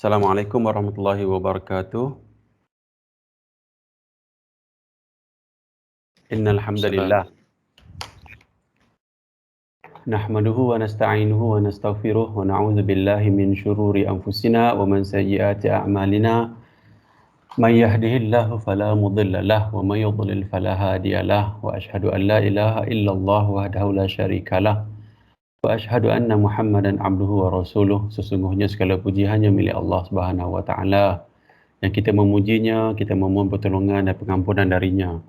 Assalamualaikum warahmatullahi wabarakatuh. Innal Salam. hamdalillah nahmaduhu wa nasta'inuhu wa nastaghfiruh wa na'udzu billahi min syururi anfusina wa min sayyiati a'malina. May yahdihillahu fala mudilla lahu wa may yudlil fala hadiya lahu wa asyhadu an la ilaha illallah wahdahu la syarikalah wa asyhadu anna Muhammadan abduhu wa rasuluh. Sesungguhnya segala puji hanya milik Allah Subhanahu wa taala. Yang kita memujinya, kita memohon pertolongan dan pengampunan darinya.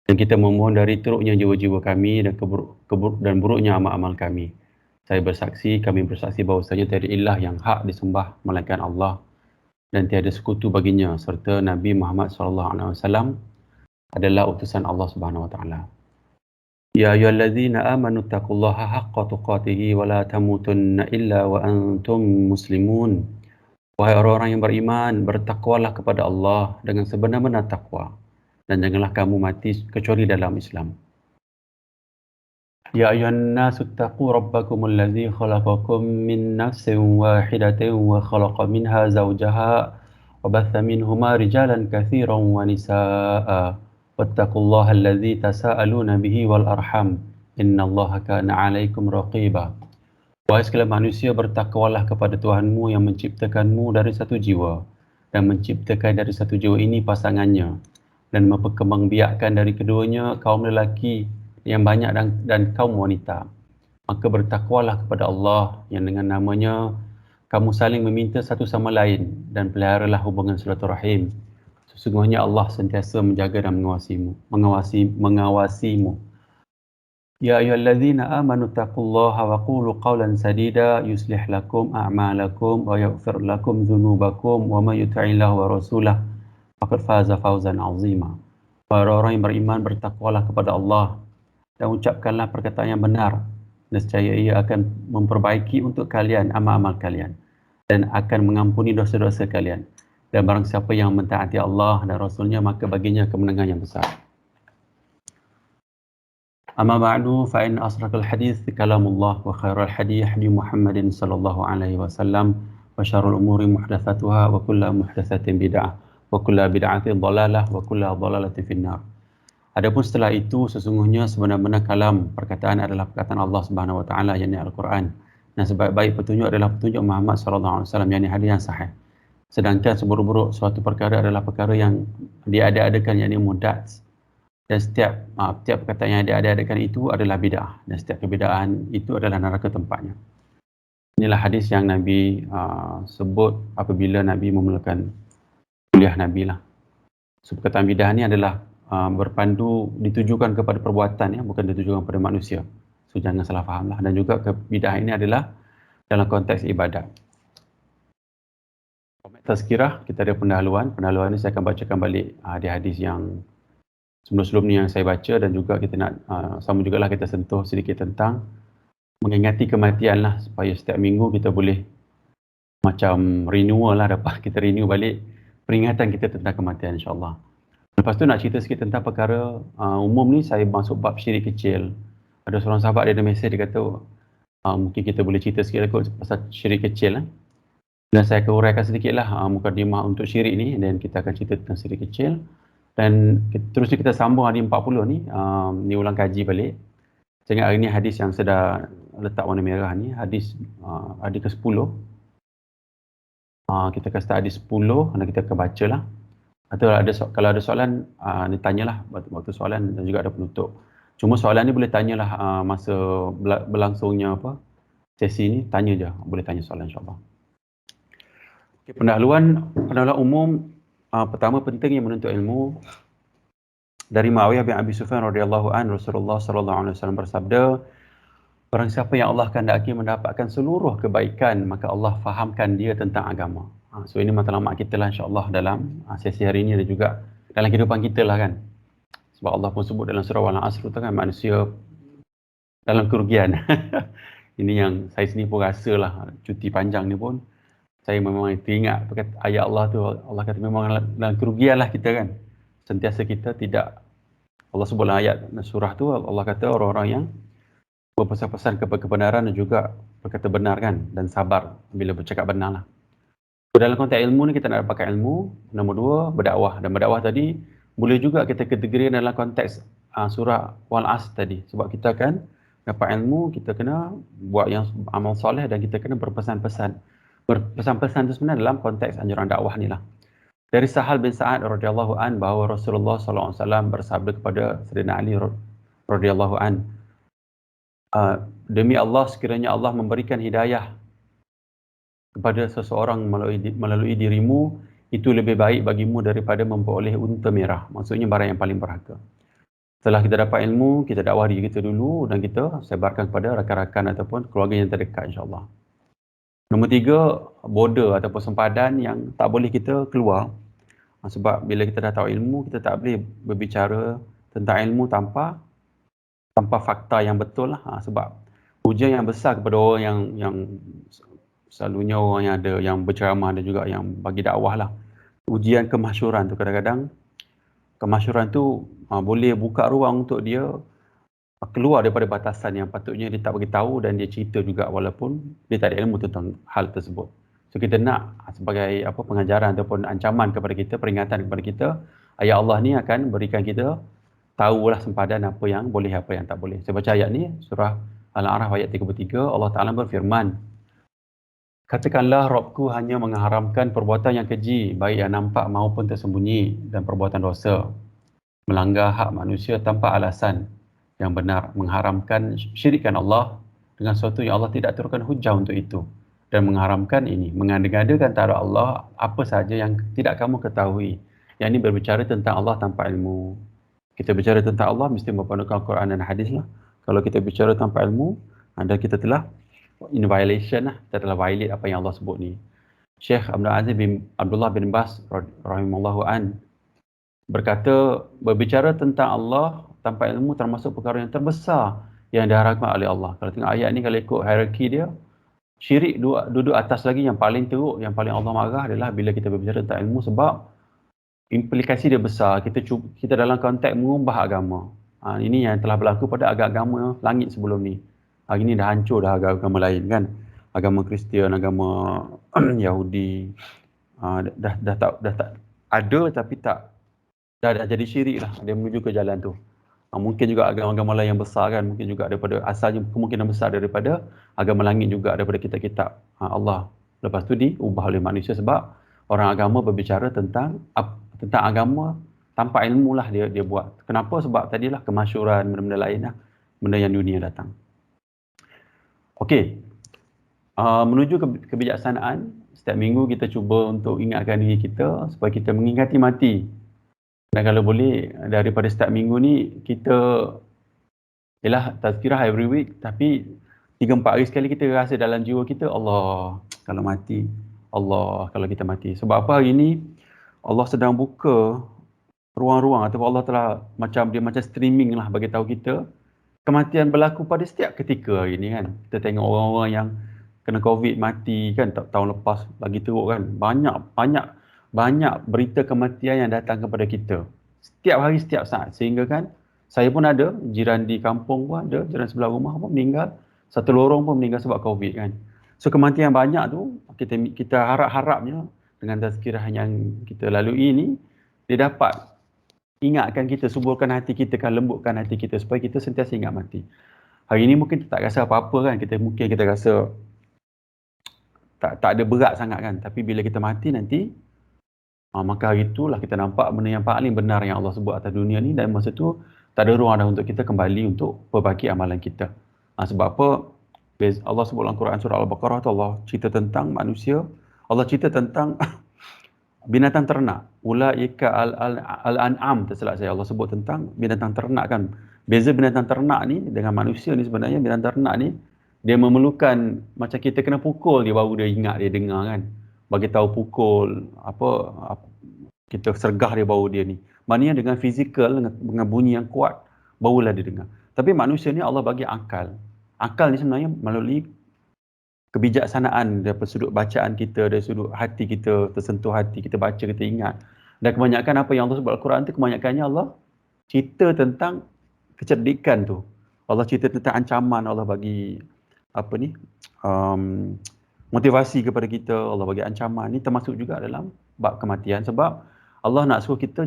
Dan kita memohon dari teruknya jiwa-jiwa kami dan buruknya amal-amal kami. Kami bersaksi bahawasanya tiada ilah yang hak disembah melainkan Allah dan tiada sekutu baginya, serta Nabi Muhammad SAW adalah utusan Allah Subhanahu Wa Taala. Ya ayyuhallazina amanu taqullaha haqqa tuqatih wa la tamutunna illa wa antum muslimun. Wahai orang-orang yang beriman, bertakwalah kepada Allah dengan sebenar-benar takwa, dan janganlah kamu mati kecuali dalam Islam. Ya ayuhan nasu taqu rabbakumul ladzi khalaqakum min nafsin wahidatin wa khalaqa minha zawjaha wa batha minhuma rijalan katsiran wa nisaa'a wattaqullaha alladzi tasaaluna bihi wal arham innallaha kana 'alaikum raqiba. Wahai segala manusia, bertakwalah kepada Tuhanmu yang menciptakanmu dari satu jiwa dan menciptakan dari satu jiwa ini pasangannya, dan memperkembangbiakkan dari keduanya kaum lelaki yang banyak dan kaum wanita. Maka bertakwalah kepada Allah yang dengan namanya kamu saling meminta satu sama lain, dan peliharalah hubungan silaturahim. Sesungguhnya Allah sentiasa menjaga dan mengawasimu. Ya ayyuhallazina amanu taqullaha wa qulu qawlan sadida yuslih lakum a'malakum wa yaghfir lakum dzunubakum wa may yuti'illaha wa rasulahu faqad faza fawzan 'azima. Para orang yang beriman, bertakwalah kepada Allah dan ucapkanlah perkataan yang benar, nescaya ia akan memperbaiki untuk kalian amal-amal kalian dan akan mengampuni dosa-dosa kalian. Dan barang siapa yang mentaati Allah dan Rasulnya, maka baginya kemenangan yang besar. Amma ba'du, fa in asraqal hadits kalamullah wa khairal hadi hadi Muhammadin sallallahu alaihi wasallam wa syarrul umuri muhdatsatuha wa kullu muhdatsatin bid'ah wa kullu bid'atin dhalalah wa kullu dhalalatin finnar. Adapun setelah itu, sesungguhnya sebenar-benar kalam, perkataan adalah perkataan Allah Subhanahu wa taala, yakni Al-Quran, dan sebaik-baik petunjuk adalah petunjuk Muhammad sallallahu alaihi wasallam, yakni hadis yang sahih. Sedangkan seburuk-buruk suatu perkara adalah perkara yang diada-adakan, yakni mudath. Dan setiap perkataan yang diada-adakan itu adalah bid'ah, dan setiap kebid'ahan itu adalah neraka tempatnya. Inilah hadis yang Nabi sebut apabila Nabi memulakan kuliah Nabi lah. So, perkataan bid'ah ni adalah berpandu, ditujukan kepada perbuatan, ya, bukan ditujukan kepada manusia. So jangan salah faham lah. Dan juga bid'ah ini adalah dalam konteks ibadat. Tazkirah, kita ada pendahuluan. Pendahuluan ini saya akan bacakan balik hadis-hadis yang sebelum-sebelum ni yang saya baca, dan juga kita nak sama jugalah kita sentuh sedikit tentang mengingati kematian lah, supaya setiap minggu kita boleh macam renewal lah, dapat kita renew balik peringatan kita tentang kematian, insyaAllah. Lepas tu nak cerita sikit tentang perkara umum ni. Saya masuk bab syirik kecil. Ada seorang sahabat, dia ada mesej, dia kata mungkin kita boleh cerita sikit kot pasal syirik kecil lah. Dan saya akan uraikan sedikit lah mukadimah untuk syirik ni, dan kita akan cerita tentang syirik kecil. Dan terusnya kita sambung hadis 40 ni, ni ulang kaji balik. Saya ingat hari ni hadis yang sedang letak warna merah ni, hadis ke-10. Kita akan start hadis 10 dan kita akan baca lah. Atau kalau ada soalan, ni tanyalah waktu soalan, dan juga ada penutup. Cuma soalan ni boleh tanyalah masa berlangsungnya sesi ni, tanya je, boleh tanya soalan, insyaAllah. Okay, pendahuluan umum. Pertama, pentingnya menuntut ilmu. Dari Muawiyah bin Abi Sufyan radhiyallahu anhu, Rasulullah sallallahu alaihi wasallam bersabda, barang siapa yang Allah kehendaki mendapatkan seluruh kebaikan, maka Allah fahamkan dia tentang agama. So ini matlamat kita lah, insyaAllah, dalam sesi hari ini, dan juga dalam kehidupan kita lah kan. Sebab Allah pun sebut dalam surah Al-Asr tu kan, manusia dalam kerugian. Ini yang saya sendiri pun rasa lah, cuti panjang ni pun saya memang teringat ayat Allah tu. Allah kata memang dalam kerugian lah kita kan. Sentiasa kita tidak, Allah sebut dalam ayat surah tu, Allah kata orang-orang yang berpesan-pesan kepada kebenaran dan juga berkata benar kan, dan sabar bila bercakap benar lah. Dalam konteks ilmu ni kita nak dapatkan ilmu. Nombor dua, berdakwah. Dan berdakwah tadi boleh juga kita kategorikan dalam konteks surah Wal-Asr tadi. Sebab kita kan dapat ilmu, kita kena buat yang amal soleh dan kita kena berpesan-pesan. Berpesan-pesan itu sebenarnya dalam konteks anjuran dakwah ni lah. Dari Sahal bin Sa'ad radhiyallahu an bahawa Rasulullah sallallahu alaihi wasallam bersabda kepada Sayyidina Ali radhiyallahu an, demi Allah, sekiranya Allah memberikan hidayah kepada seseorang melalui dirimu, itu lebih baik bagimu daripada memperoleh unta merah. Maksudnya barang yang paling berharga. Setelah kita dapat ilmu, kita dakwah diri kita dulu dan kita sebarkan kepada rakan-rakan ataupun keluarga yang terdekat, insyaAllah. Nombor tiga, border ataupun sempadan yang tak boleh kita keluar. Sebab bila kita dah tahu ilmu, kita tak boleh berbicara tentang ilmu tanpa fakta yang betul lah. Sebab ujian yang besar kepada orang yang selalunya orang yang ada yang berceramah dan juga yang bagi dakwah lah. Ujian kemasyhuran tu, kadang-kadang kemasyhuran tu boleh buka ruang untuk dia keluar daripada batasan yang patutnya dia tak bagi tahu dan dia cerita juga walaupun dia tak ada ilmu tentang hal tersebut. So kita nak sebagai pengajaran ataupun ancaman kepada kita, peringatan kepada kita, ayat Allah ni akan berikan kita tahulah sempadan apa yang boleh, apa yang tak boleh. Saya baca ayat ni, surah Al-A'raf ayat 33, Allah Ta'ala berfirman, katakanlah Rabbku hanya mengharamkan perbuatan yang keji, baik yang nampak maupun tersembunyi, dan perbuatan dosa, melanggar hak manusia tanpa alasan yang benar, mengharamkan syirikkan Allah dengan sesuatu yang Allah tidak turunkan hujah untuk itu, dan mengharamkan ini, mengada-ngadakan antara Allah apa sahaja yang tidak kamu ketahui. Yang ini berbicara tentang Allah tanpa ilmu. Kita bicara tentang Allah mesti memperkenalkan Al-Quran dan hadis lah. Kalau kita bicara tanpa ilmu, anda kita telah in violation lah, kita telah violate apa yang Allah sebut ni. Syekh Abdullah bin Bas rahimallahu an berkata, berbicara tentang Allah tanpa ilmu termasuk perkara yang terbesar yang diharapkan oleh Allah. Kalau tengok ayat ni, kalau ikut hierarki dia, syirik duduk atas lagi. Yang paling teruk, yang paling Allah marah adalah bila kita berbicara tentang ilmu, sebab implikasi dia besar. Kita dalam konteks mengubah agama. Ini yang telah berlaku pada agama langit sebelum ni. Hari ni dah hancur dah agama lain kan. Agama Kristian, agama Yahudi, dah tak ada, tapi dah jadi syirik lah. Dia menuju ke jalan tu. Mungkin juga agama-agama lain yang besar kan, mungkin juga daripada asalnya kemungkinan besar daripada agama langit juga, daripada kitab-kitab Allah. Lepas tu diubah oleh manusia sebab orang agama berbicara tentang agama tanpa ilmu lah dia buat. Kenapa? Sebab tadilah kemasyhuran, benda-benda lain lah, benda yang dunia datang. Okey, menuju kebijaksanaan, setiap minggu kita cuba untuk ingatkan diri kita supaya kita mengingati mati. Dan kalau boleh, daripada setiap minggu ni kita ialah tazkirah every week, tapi 3-4 hari sekali kita rasa dalam jiwa kita, Allah kalau mati, Allah kalau kita mati. Sebab apa? Hari ni Allah sedang buka ruang-ruang, ataupun Allah telah macam streaming lah bagi tahu kita kematian berlaku pada setiap ketika hari ni kan. Kita tengok orang-orang yang kena COVID mati kan, tahun lepas lagi teruk kan. Banyak berita kematian yang datang kepada kita setiap hari, setiap saat. Sehingga kan saya pun ada, jiran di kampung pun ada, jiran sebelah rumah pun meninggal, satu lorong pun meninggal sebab COVID kan. So kematian banyak tu, kita harap-harapnya dengan tazkirah yang kita lalui ni, dia dapat ingatkan kita, suburkan hati kita, lembutkan hati kita supaya kita sentiasa ingat mati. Hari ni mungkin kita tak rasa apa-apa kan, mungkin kita rasa tak ada berat sangat kan, tapi bila kita mati nanti, maka hari itulah kita nampak benda yang paling benar yang Allah sebut atas dunia ni, dan masa tu tak ada ruang dah untuk kita kembali untuk berbagi amalan kita. Sebab apa? Allah sebut dalam Quran surah Al-Baqarah tu, Allah cerita tentang manusia, Allah cerita tentang binatang ternak. Ulaika al-an'am, tersilap saya, Allah sebut tentang binatang ternak kan. Beza binatang ternak ni dengan manusia ni, sebenarnya binatang ternak ni dia memerlukan macam kita kena pukul dia baru dia ingat, dia dengar kan. Bagi tahu pukul apa kita sergah dia baru dia ni. Maknanya dengan fizikal, dengan bunyi yang kuat barulah dia dengar. Tapi manusia ni Allah bagi akal. Akal ni sebenarnya melalui kebijaksanaan daripada sudut bacaan kita, dari sudut hati kita, tersentuh hati, kita baca, kita ingat. Dan kebanyakan apa yang Allah sebut Al-Quran tu, kebanyakannya Allah cerita tentang kecerdikan tu. Allah cerita tentang ancaman, Allah bagi motivasi kepada kita, Allah bagi ancaman. Ni termasuk juga dalam bab kematian, sebab Allah nak suruh kita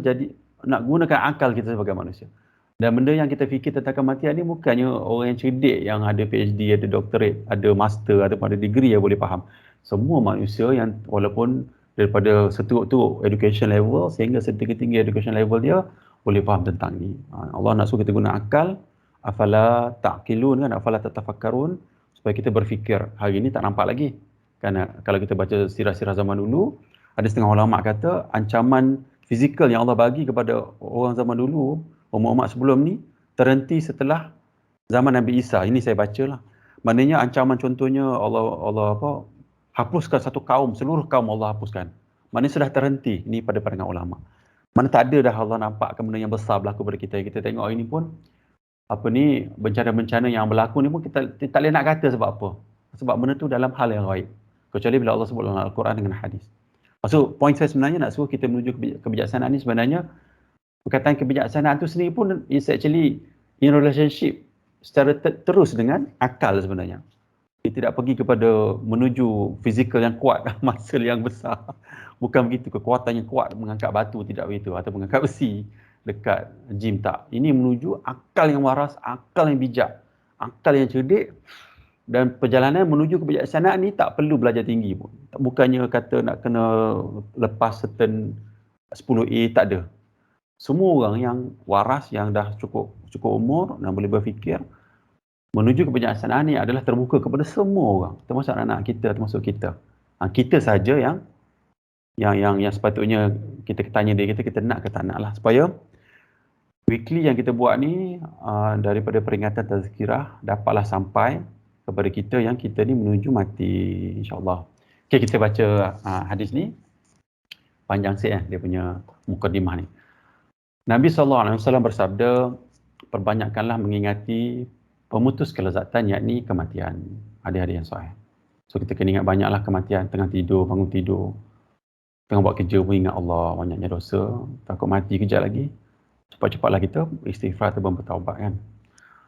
nak gunakan akal kita sebagai manusia. Dan benda yang kita fikir tentang kematian ni bukannya orang yang cerdik, yang ada PhD, ada doctorate, ada master ataupun ada degree yang boleh faham. Semua manusia yang walaupun daripada seteruk-teruk education level sehingga setinggi-tinggi education level dia boleh faham tentang ni. Allah nak suruh kita guna akal, afala ta'qilun kan, afala tatafakkarun, supaya kita berfikir. Hari ni tak nampak lagi. Kerana kalau kita baca sirah-sirah zaman dulu, ada setengah ulama kata ancaman fizikal yang Allah bagi kepada orang zaman dulu, umat-umat sebelum ni, terhenti setelah zaman Nabi Isa. Ini saya baca lah. Maknanya ancaman contohnya Allah hapuskan satu kaum, seluruh kaum Allah hapuskan. Maknanya sudah terhenti. Ini pada pandangan ulama. Mana tak ada dah Allah nampakkan benda yang besar berlaku pada kita. Kita tengok hari ni pun, bencana-bencana yang berlaku ni pun kita tak boleh nak kata sebab apa. Sebab benda tu dalam hal yang gaib. Kecuali bila Allah sebut dalam Al-Quran dengan hadis. Maksud, poin saya sebenarnya nak suruh kita menuju kebijaksanaan ni sebenarnya, perkataan kebijaksanaan tu sendiri pun is actually in relationship secara terus dengan akal sebenarnya. Dia tidak pergi kepada menuju fizikal yang kuat, muscle yang besar. Bukan begitu, kekuatan yang kuat mengangkat batu, tidak begitu. Atau mengangkat besi dekat gym, tak. Ini menuju akal yang waras, akal yang bijak, akal yang cerdik. Dan perjalanan menuju kebijaksanaan ni tak perlu belajar tinggi pun. Bukannya kata nak kena lepas certain 10A, tak ada. Semua orang yang waras, yang dah cukup umur dan boleh berfikir, menuju kebijaksanaan ni adalah terbuka kepada semua orang, termasuk anak-anak kita, termasuk kita. Kita saja yang sepatutnya kita tanya diri kita nak ke tak nak lah. Supaya weekly yang kita buat ni daripada peringatan tazkirah dapatlah sampai kepada kita yang kita ni menuju mati, insyaAllah. Okay, kita baca hadis ni. Panjang sikit dia punya mukadimah ni. Nabi SAW bersabda, perbanyakkanlah mengingati pemutus kelezatan, yakni kematian. Hadis-hadis yang sahih. So kita kena ingat banyaklah kematian, tengah tidur, bangun tidur, tengah buat kerja pun ingat Allah, banyaknya dosa, takut mati kejap lagi. Cepat-cepatlah kita istighfar atau bertaubat kan.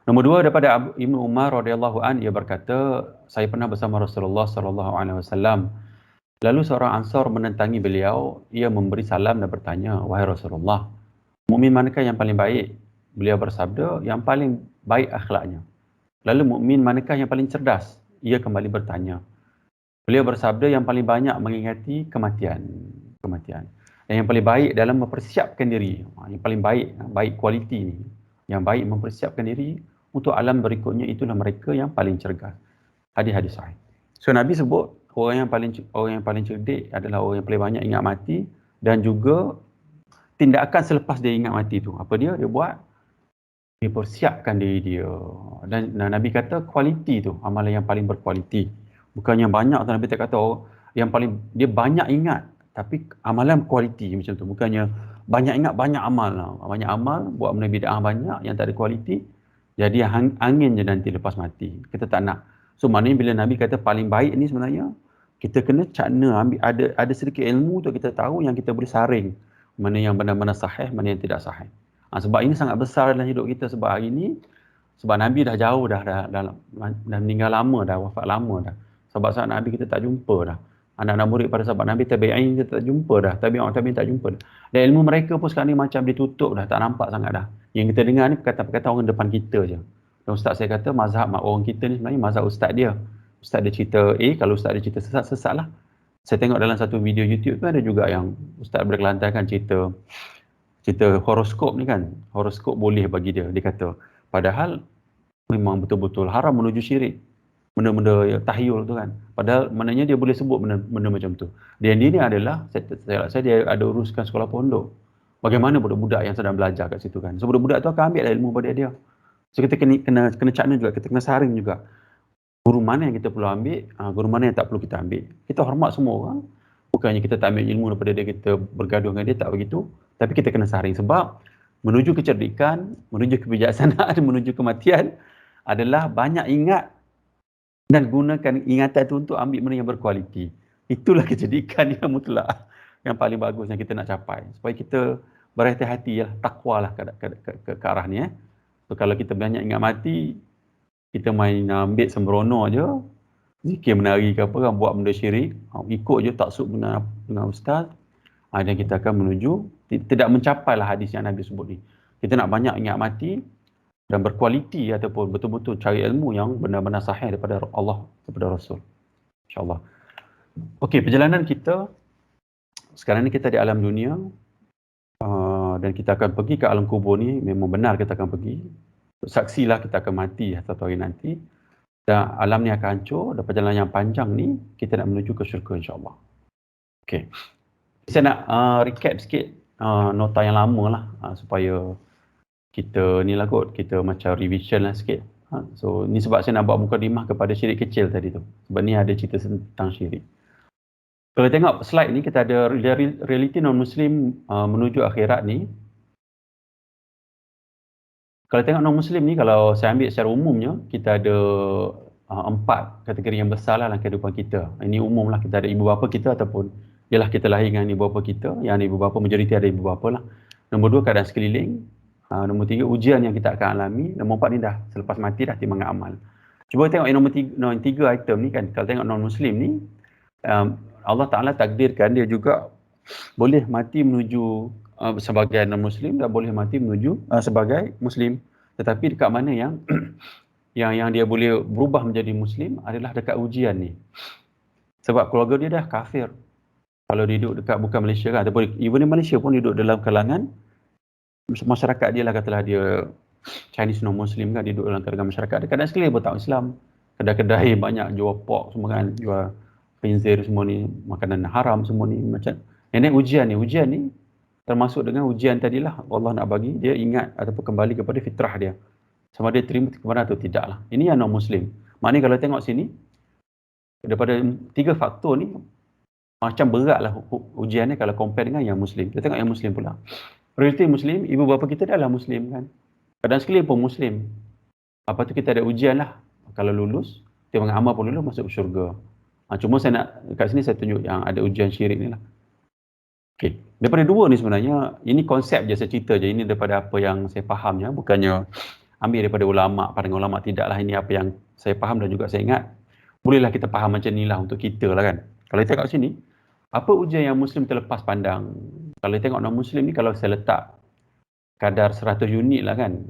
Nombor 2 daripada Ibnu Umar radhiyallahu an, ia berkata, saya pernah bersama Rasulullah sallallahu alaihi wasallam. Lalu seorang Ansar menentangi beliau, ia memberi salam dan bertanya, wahai Rasulullah, mukmin manakah yang paling baik? Beliau bersabda, yang paling baik akhlaknya. Lalu mukmin manakah yang paling cerdas? Ia kembali bertanya. Beliau bersabda, yang paling banyak mengingati kematian. Dan yang paling baik dalam mempersiapkan diri. Yang paling baik kualiti ni. Yang baik mempersiapkan diri untuk alam berikutnya, itulah mereka yang paling cergas. Hadis-hadis sahih. So Nabi sebut orang yang paling cerdik adalah orang yang paling banyak ingat mati, dan juga tindakan selepas dia ingat mati tu. Apa dia buat? Dia persiapkan diri dia. Dan Nabi kata kualiti tu, amalan yang paling berkualiti. Bukan yang banyak tu. Nabi tak kata yang paling, dia banyak ingat, tapi amalan kualiti macam tu. Bukannya banyak ingat, banyak amal. Banyak amal, buat benda bid'ah banyak yang tak ada kualiti, jadi angin je nanti lepas mati. Kita tak nak. So maknanya bila Nabi kata paling baik ni sebenarnya, kita kena cakna, ambil ada sedikit ilmu tu kita tahu yang kita boleh saring. Mana yang benar-benar sahih, mana yang tidak sahih. Sebab ini sangat besar dalam hidup kita, sebab hari ni, sebab Nabi dah jauh dah meninggal lama dah, wafat lama dah. Sahabat Nabi kita tak jumpa dah. Anak-anak murid pada sahabat Nabi tabi'in kita tak jumpa dah. Tabi'in tak jumpa dah. Dan ilmu mereka pun sekarang ni macam ditutup dah, tak nampak sangat dah. Yang kita dengar ni perkataan-perkataan orang depan kita je. Dan ustaz saya kata mazhab orang kita ni sebenarnya mazhab ustaz dia. Ustaz dia cerita kalau ustaz dia cerita sesat lah. Saya tengok dalam satu video YouTube tu ada juga yang ustaz berkelantarkan cerita horoskop ni kan. Horoskop boleh bagi dia kata. Padahal memang betul-betul haram menuju syirik. Benda-benda tahyul tu kan. Padahal maknanya dia boleh sebut benda macam tu. Dia ni adalah, saya dia ada uruskan sekolah pondok. Bagaimana budak-budak yang sedang belajar kat situ kan. So budak-budak tu akan ambil ilmu pada dia. So kita kena cakna juga, kita kena saring juga. Guru mana yang kita perlu ambil, guru mana yang tak perlu kita ambil. Kita hormat semua orang. Bukannya kita tak ambil ilmu daripada dia, kita bergaduh dengan dia, tak begitu. Tapi kita kena saring sebab menuju kecerdikan, menuju kebijaksanaan, menuju kematian adalah banyak ingat dan gunakan ingatan itu untuk ambil benda yang berkualiti. Itulah kecerdikan yang mutlak, yang paling bagus yang kita nak capai. Supaya kita berhati-hati lah, takwa lah ke arah ni. So kalau kita banyak ingat mati, kita main ambil sembrono je, zikir menari ke apa kan, buat benda syirik, ikut je taksub dengan ustaz, dan kita akan menuju tidak mencapailah hadis yang Nabi sebut ni. Kita nak banyak ingat mati dan berkualiti ataupun betul-betul cari ilmu yang benar-benar sahih daripada Allah, daripada Rasul. InsyaAllah. Okey, perjalanan kita sekarang ni kita di alam dunia, dan kita akan pergi ke alam kubur ni. Memang benar kita akan pergi. Saksilah kita akan mati satu hari nanti. Dan alam ni akan hancur. Dan perjalanan yang panjang ni, kita nak menuju ke syurga insyaAllah. Okey. Saya nak recap sikit nota yang lama lah, supaya kita ni lah kot, kita macam revision lah sikit. So ni sebab saya nak buat mukadimah kepada syirik kecil tadi tu. Sebab ni ada cerita tentang syirik. Kalau tengok slide ni, kita ada realiti non-Muslim menuju akhirat ni. Kalau tengok non-Muslim ni, kalau saya ambil secara umumnya, kita ada 4 kategori yang besar lah dalam kehidupan kita. Ini umum lah, kita ada ibu bapa kita ataupun ialah kita lahir dengan ibu bapa kita. Yang ibu bapa, majoriti ada ibu bapa lah. Nombor 2, keadaan sekeliling. Nombor 3, ujian yang kita akan alami. Nombor 4 ni dah, selepas mati dah timbangan amal. Cuba tengok yang nombor 3 item ni kan, kalau tengok non-Muslim ni, Allah Ta'ala takdirkan dia juga boleh mati menuju sebagai non-Muslim dan boleh mati menuju sebagai Muslim. Tetapi dekat mana yang yang dia boleh berubah menjadi Muslim adalah dekat ujian ni. Sebab keluarga dia dah kafir. Kalau dia duduk dekat bukan Malaysia kan, ataupun even di Malaysia pun dia duduk dalam kalangan masyarakat dia lah, katalah dia Chinese non-Muslim kan, dia duduk dalam kalangan masyarakat. Kadang-kadang sekali pun tak Islam. Kedai-kedai banyak jual pork semua kan, jual khinzir semua ni, makanan haram semua ni macam. Ini ujian ni termasuk dengan ujian tadilah, Allah nak bagi dia ingat ataupun kembali kepada fitrah dia. Sama dia terima kebenaran atau tidak lah. Ini yang non-Muslim. Maknanya kalau tengok sini, daripada 3 faktor ni, macam berat lah ujian ni kalau compare dengan yang Muslim. Kita tengok yang Muslim pula. Realiti Muslim, ibu bapa kita adalah Muslim kan. Kadang sekali pun Muslim. Apa tu kita ada ujian lah. Kalau lulus, timbangan amal pun lulus, masuk syurga. Cuma saya nak, kat sini saya tunjuk yang ada ujian syirik ni lah. Okay. Daripada 2 ni sebenarnya, ini konsep je, saya cerita je. Ini daripada apa yang saya fahamnya, bukannya ambil daripada ulama', pandangan ulama', tidaklah. Ini apa yang saya faham dan juga saya ingat. Bolehlah kita faham macam ni lah untuk kita lah kan. Kalau kita tengok sini, apa ujian yang Muslim terlepas pandang? Kalau tengok non-Muslim ni, kalau saya letak kadar 100 unit lah kan,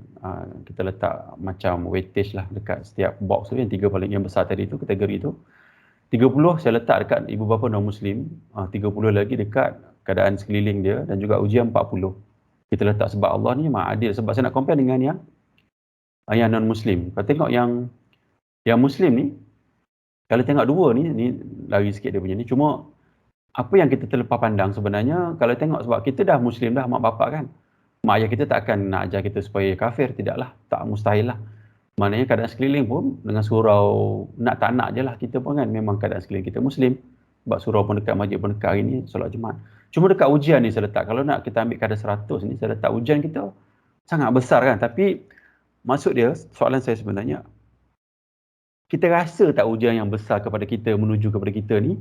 kita letak macam weightage lah dekat setiap box tu, yang 3 paling yang besar tadi tu, kategori tu. 30 saya letak dekat ibu bapa non-Muslim, 30 lagi dekat keadaan sekeliling dia, dan juga ujian 40. Kita letak sebab Allah ni memang adil, sebab saya nak compare dengan yang non-Muslim. Kalau tengok yang Muslim ni, kalau tengok 2 ni lari sikit dia punya ni, cuma apa yang kita terlepas pandang sebenarnya, kalau tengok sebab kita dah Muslim dah, mak bapak kan, mak ayah kita tak akan nak ajar kita supaya kafir, tidaklah, tak mustahil lah. Maknanya keadaan sekeliling pun dengan surau nak tak nak je lah kita pun kan, memang keadaan sekeliling kita Muslim. Sebab surau pun dekat, masjid pun dekat, hari ni solat Jumaat. Cuma dekat ujian ni saya letak, kalau nak kita ambil kadar 100 ni, saya letak ujian kita sangat besar kan. Tapi maksud dia, soalan saya sebenarnya, kita rasa tak ujian yang besar kepada kita, menuju kepada kita ni?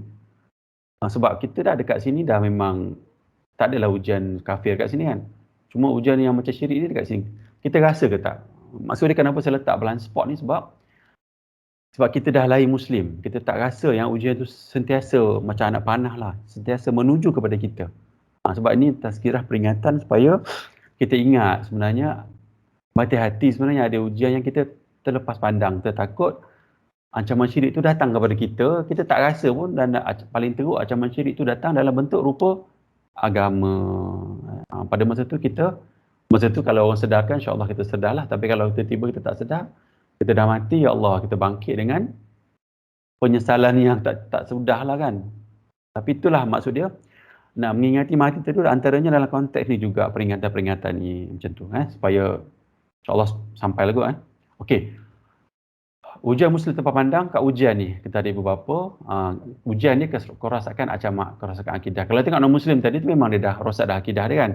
Sebab kita dah dekat sini dah memang tak adalah ujian kafir kat sini kan. Cuma ujian yang macam syirik ni dekat sini. Kita rasa ke tak? Maksud dia kenapa saya letak blind spot ni, sebab kita dah lahir Muslim. Kita tak rasa yang ujian tu sentiasa macam anak panah lah, sentiasa menuju kepada kita. Sebab ini tazkirah, peringatan supaya kita ingat sebenarnya, hati-hati sebenarnya ada ujian yang kita terlepas pandang, kita takut ancaman syirik tu datang kepada kita, kita tak rasa pun, dan paling teruk ancaman syirik tu datang dalam bentuk rupa agama. Pada masa tu kalau orang sedarkan, insyaAllah kita sedarlah. Tapi kalau tiba-tiba kita tak sedar, kita dah mati, ya Allah, kita bangkit dengan penyesalan yang tak sudah lah kan. Tapi itulah maksud dia, nak mengingati mati tu, antaranya dalam konteks ni juga, peringatan-peringatan ni macam tu, supaya insyaAllah sampai lah kot. Okey. Ujian Muslim tanpa pandang kat ujian ni, kita ada ibu bapa, ujian ni kerosakan akidah. Kalau tengok non-Muslim tadi tu, memang dia dah rosak dah akidah dia kan.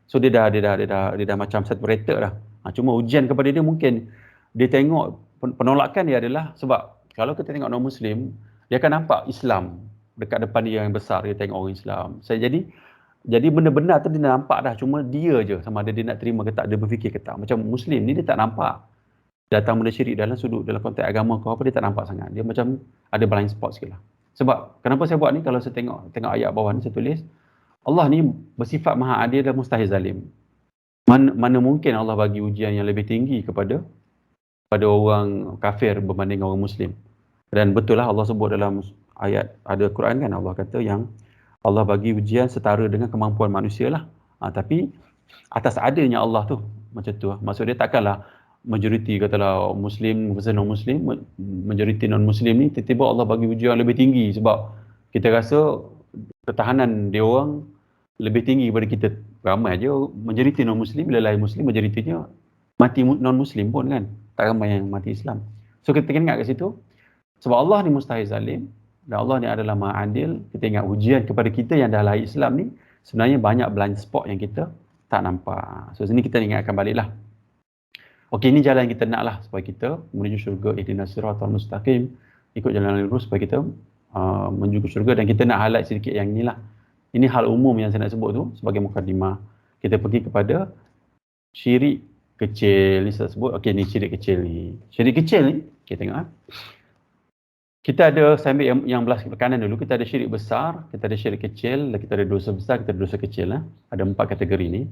So dia dah macam separated dah. Cuma ujian kepada dia mungkin dia tengok penolakan dia adalah sebab kalau kita tengok non-Muslim, dia akan nampak Islam dekat depan dia yang besar, dia tengok orang Islam. Jadi benda-benda tu dia nampak dah, cuma dia je sama ada dia nak terima ke tak, dia berfikir ke tak. Macam Muslim ni dia tak nampak. datang benda syirik dalam sudut, dalam konteks agama kau apa, dia tak nampak sangat. Dia macam ada blind spot sikit lah. Sebab kenapa saya buat ni, kalau saya tengok ayat bawah ni, saya tulis Allah ni bersifat maha adil dan mustahil zalim. Mana mungkin Allah bagi ujian yang lebih tinggi kepada orang kafir berbanding orang Muslim. Dan betul lah Allah sebut dalam ayat ada Quran kan, Allah kata yang Allah bagi ujian setara dengan kemampuan manusia lah. Tapi atas adilnya Allah tu macam tu lah. Maksud dia takkanlah majoriti katalah Muslim versus non-Muslim, majoriti non-Muslim ni tiba-tiba Allah bagi ujian lebih tinggi sebab kita rasa ketahanan dia orang lebih tinggi daripada kita. Ramai je majoriti non-Muslim, bila lain Muslim majoritinya mati non-Muslim pun kan, tak ramai yang mati Islam. So kita ingat kat situ, sebab Allah ni mustahil zalim dan Allah ni adalah maha adil. Kita ingat ujian kepada kita yang dah lahir Islam ni sebenarnya banyak blind spot yang kita tak nampak. So sini kita ingatkan balik lah. Okey, ini jalan yang kita nak lah supaya kita menuju syurga. Ihdinas siratal mustaqim, ikut jalan lurus supaya kita menuju ke syurga. Dan kita nak highlight sedikit yang inilah. Ini hal umum yang saya nak sebut tu sebagai mukadimah. Kita pergi kepada syirik kecil ni saya sebut. Okey, ni syirik kecil ni. Syirik kecil ni, kita tengok. Kita ada, saya ambil yang belah kanan dulu. Kita ada syirik besar, kita ada syirik kecil, dan kita ada dosa besar, kita ada dosa kecil. Ada 4 kategori ni.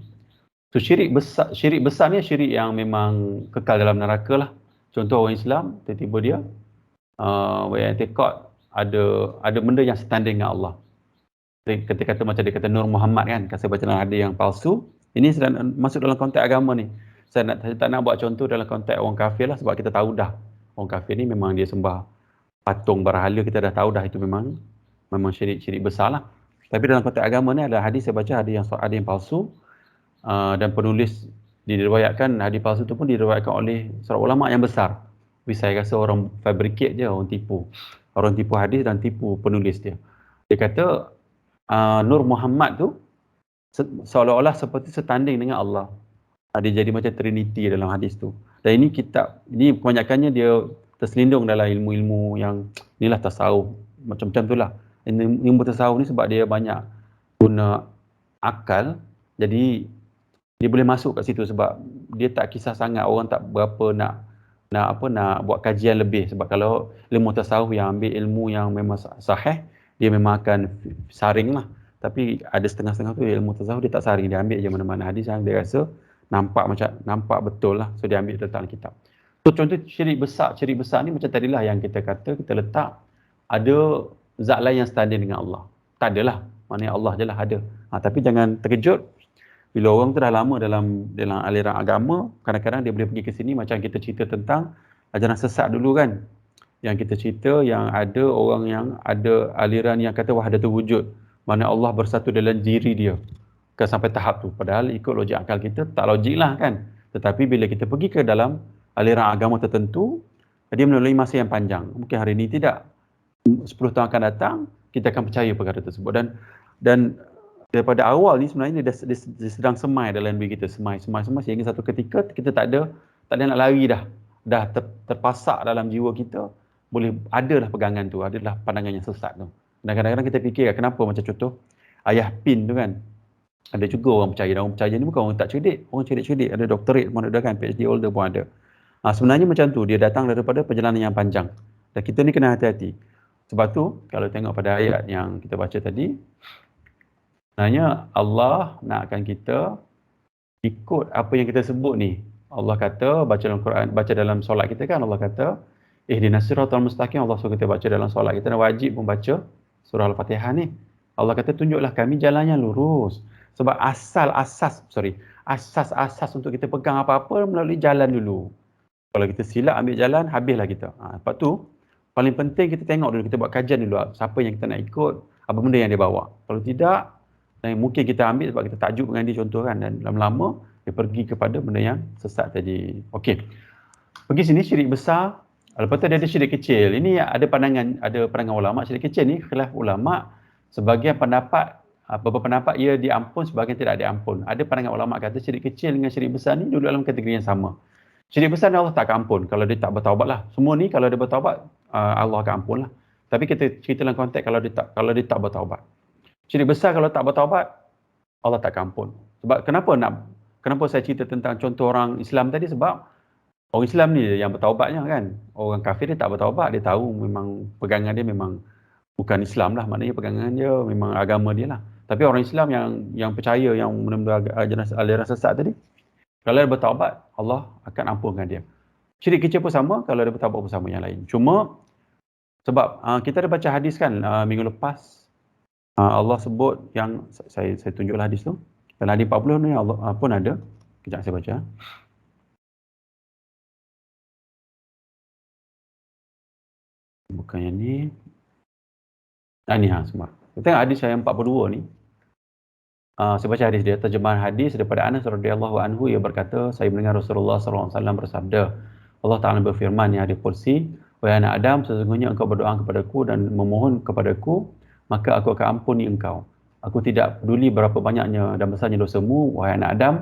So syirik besar ni syirik yang memang kekal dalam neraka lah. Contoh orang Islam, tiba-tiba dia beriktikad ada benda yang setanding dengan Allah. Kita kata macam dia kata Nur Muhammad kan, saya baca dalam hadis yang palsu. Ini sedang masuk dalam konteks agama ni. Saya tak nak buat contoh dalam konteks orang kafir lah, sebab kita tahu dah orang kafir ni memang dia sembah patung berhala, kita dah tahu dah itu memang syirik besar lah. Tapi dalam konteks agama ni ada hadis saya baca, ada yang palsu, dan penulis diriwayatkan hadis palsu tu pun diriwayatkan oleh seorang ulama yang besar. Tapi saya rasa orang fabricate je, orang tipu hadis dan tipu penulis dia. Dia kata Nur Muhammad tu seolah-olah seperti setanding dengan Allah. Dia jadi macam Trinity dalam hadis tu. Dan ini kebanyakannya dia terselindung dalam ilmu-ilmu yang inilah tasawuf, macam-macam tu lah. Ilmu tasawuf ni sebab dia banyak guna akal, jadi dia boleh masuk kat situ sebab dia tak kisah sangat orang tak berapa nak buat kajian lebih. Sebab kalau ilmu tasawuf yang ambil ilmu yang memang sahih, dia memang akan saring lah. Tapi ada setengah-setengah tu ilmu tasawuf dia tak saring, dia ambil je mana-mana hadis yang dia rasa nampak betul lah. So dia ambil tentang kitab. So contoh syirik besar ni macam tadilah yang kita kata, kita letak ada zat lain yang standing dengan Allah. Tak adalah, maknanya Allah je lah ada. Tapi jangan terkejut bila orang tu dah lama dalam aliran agama, kadang-kadang dia boleh pergi ke sini macam kita cerita tentang ajaran sesat dulu kan. Yang kita cerita yang ada orang yang ada aliran yang kata wahdatul wujud, mana Allah bersatu dalam diri dia. Kan sampai tahap tu. Padahal ikut logik akal kita tak logik lah kan. Tetapi bila kita pergi ke dalam aliran agama tertentu, dia melalui masa yang panjang. Mungkin hari ini tidak, 10 tahun akan datang, kita akan percaya perkara tersebut. Dan daripada awal ni sebenarnya dia sedang semai dalam diri kita. Semai sehingga satu ketika kita tak ada nak lari dah. Dah terpasak dalam jiwa kita. Boleh ada lah pegangan tu, adalah pandangan yang sesat tu. Dan kadang-kadang kita fikir kenapa, macam contoh ayah pin tu kan. Ada juga orang percaya, dan orang percaya ni bukan orang tak cerdik. Orang cerdik-cerdik, ada doktorate pun ada kan, PhD holder pun ada. Sebenarnya macam tu, dia datang daripada perjalanan yang panjang. Dan kita ni kena hati-hati. Sebab tu, kalau tengok pada ayat yang kita baca tadi, sebenarnya Allah nakkan kita ikut apa yang kita sebut ni. Allah kata, baca dalam Quran, baca dalam solat kita kan, Allah kata, ihdinas siratal mustaqim, Allah suruh kita baca dalam solat kita, dan wajib pun baca surah Al-Fatihah ni. Allah kata, tunjuklah kami jalan yang lurus. Sebab asas untuk kita pegang apa-apa melalui jalan dulu. Kalau kita silap ambil jalan, habislah kita. Lepas tu, paling penting kita tengok dulu, kita buat kajian dulu. Siapa yang kita nak ikut, apa benda yang dia bawa. Kalau tidak, mungkin kita ambil sebab kita takjub dengan dia contoh kan. Dan lama-lama, dia pergi kepada benda yang sesat tadi. Okey. Pergi sini syirik besar. Lepas tu dia ada syirik kecil. Ini ada pandangan ulama. Syirik kecil ni khilaf ulama. Sebagian beberapa pendapat ia diampun, sebagian tidak diampun. Ada pandangan ulama kata syirik kecil dengan syirik besar ni duduk dalam kategori yang sama. Syirik besar ni Allah tak akan ampun kalau dia tak bertaubat lah. Semua ni kalau dia bertaubat, Allah akan ampun lah. Tapi kita cerita dalam konteks kalau dia tak bertaubat. Syirik besar kalau tak bertaubat, Allah tak akan ampun. Sebab kenapa saya cerita tentang contoh orang Islam tadi, sebab Orang Islam ni yang bertaubatnya kan. Orang kafir dia tak bertaubat, dia tahu memang pegangan dia memang bukan Islam lah, maknanya pegangan dia memang agama dia lah. Tapi orang Islam yang percaya, yang benar-benar aliran sesat tadi, kalau dia bertaubat, Allah akan ampunkan dia. Syirik kecil pun sama, kalau dia bertaubat pun sama yang lain. Cuma sebab kita ada baca hadis kan minggu lepas, Allah sebut yang saya tunjuklah hadis tu. Dalam hadis 40 ni Allah pun ada. Kejap saya baca. Bukan yang ni. Ni semua. Kita tengok hadis yang 42 ni. Saya baca hadis dia, terjemahan hadis daripada Anas radhiyallahu anhu, ia berkata, saya mendengar Rasulullah sallallahu alaihi wasallam bersabda, Allah Taala berfirman yang hadis kursi, wahai anak Adam, sesungguhnya engkau berdoa kepadaku dan memohon kepadaku, maka aku akan ampuni engkau. Aku tidak peduli berapa banyaknya dan besarnya dosamu, wahai anak Adam.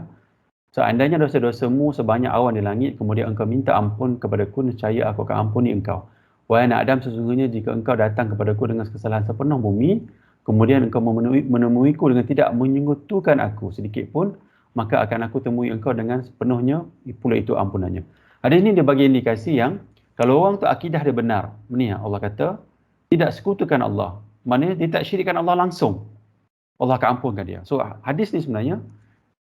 Seandainya dosa-dosamu sebanyak awan di langit, kemudian engkau minta ampun kepadaku, nescaya aku akan ampuni engkau. Wahai anak Adam, sesungguhnya jika engkau datang kepadaku dengan kesalahan sepenuh bumi, kemudian engkau menemuiku dengan tidak menyentuhkan aku sedikit pun, maka akan aku temui engkau dengan sepenuhnya pula itu ampunannya. Hadis ini dia bagi indikasi yang kalau orang tu akidah dia benar, ni Allah kata tidak sekutukan Allah, maknanya dia tak syirikkan Allah langsung, Allah akan ampunkan dia. So hadis ni sebenarnya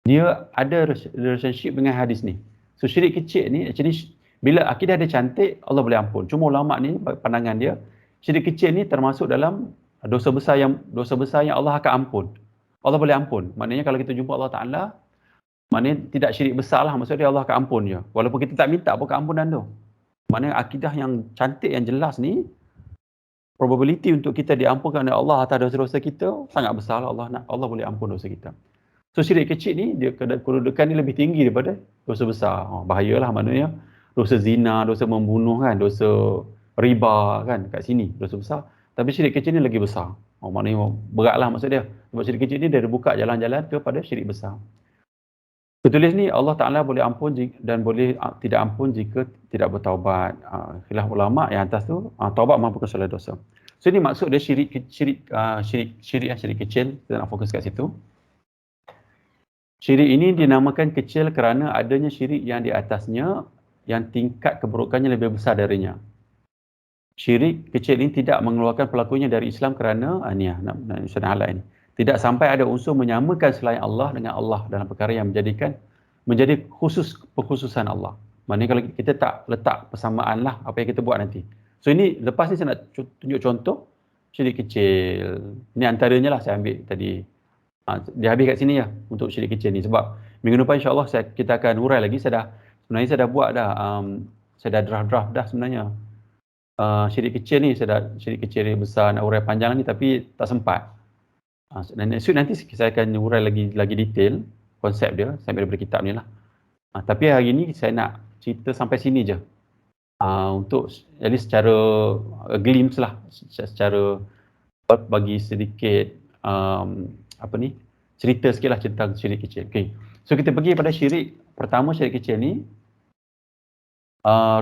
dia ada relationship dengan hadis ni. So syirik kecil ni actually bila akidah dia cantik, Allah boleh ampun. Cuma ulama ni pandangan dia, syirik kecil ni termasuk dalam dosa besar yang Allah akan ampun. Allah boleh ampun. Maknanya kalau kita jumpa Allah Taala, maknanya tidak syirik besar lah, maksudnya Allah akan ampun je. Walaupun kita tak minta pun keampunan tu. Maknanya akidah yang cantik, yang jelas ni, probability untuk kita diampunkan oleh Allah atas dosa-dosa kita sangat besar lah. Allah boleh ampun dosa kita. So syirik kecil ni, dia kedudukan ni lebih tinggi daripada dosa besar. Bahayalah maknanya. Dosa zina, dosa membunuh kan, dosa riba kan, kat sini dosa besar. Tapi syirik kecil ni lagi besar. Maknanya beratlah maksud dia. Sebab syirik kecil ni dia buka jalan-jalan kepada syirik besar. Tertulis ni Allah Ta'ala boleh ampun dan boleh tidak ampun jika tidak bertaubat. Khilaf ulama yang atas tu, taubat mampukan segala dosa. So ini maksud dia syirik kecil. Kita nak fokus kat situ. Syirik ini dinamakan kecil kerana adanya syirik yang di atasnya yang tingkat keburukannya lebih besar darinya. Syirik kecil ini tidak mengeluarkan pelakunya dari Islam kerana ini. Tidak sampai ada unsur menyamakan selain Allah dengan Allah dalam perkara yang menjadi kekhususan Allah. Maknanya kalau kita tak letak persamaan lah apa yang kita buat nanti. So ini lepas ni saya nak tunjuk contoh syirik kecil. Ini antaranya lah saya ambil tadi. Dia habis kat sini ya untuk syirik kecil ni, sebab minggu depan insya-Allah kita akan urai lagi. Saya dah buat dah, saya dah draft dah sebenarnya. Syirik kecil ni syirik kecil ni besar, nak urai panjang ni tapi tak sempat. Nanti saya akan urai lagi detail konsep dia sampai daripada kitab ni lah. Tapi hari ni saya nak cerita sampai sini je. Untuk jadi secara glimpse lah, secara bagi sedikit cerita sikit lah tentang syirik kecil. Okay. So kita pergi pada syirik pertama. Syirik kecil ni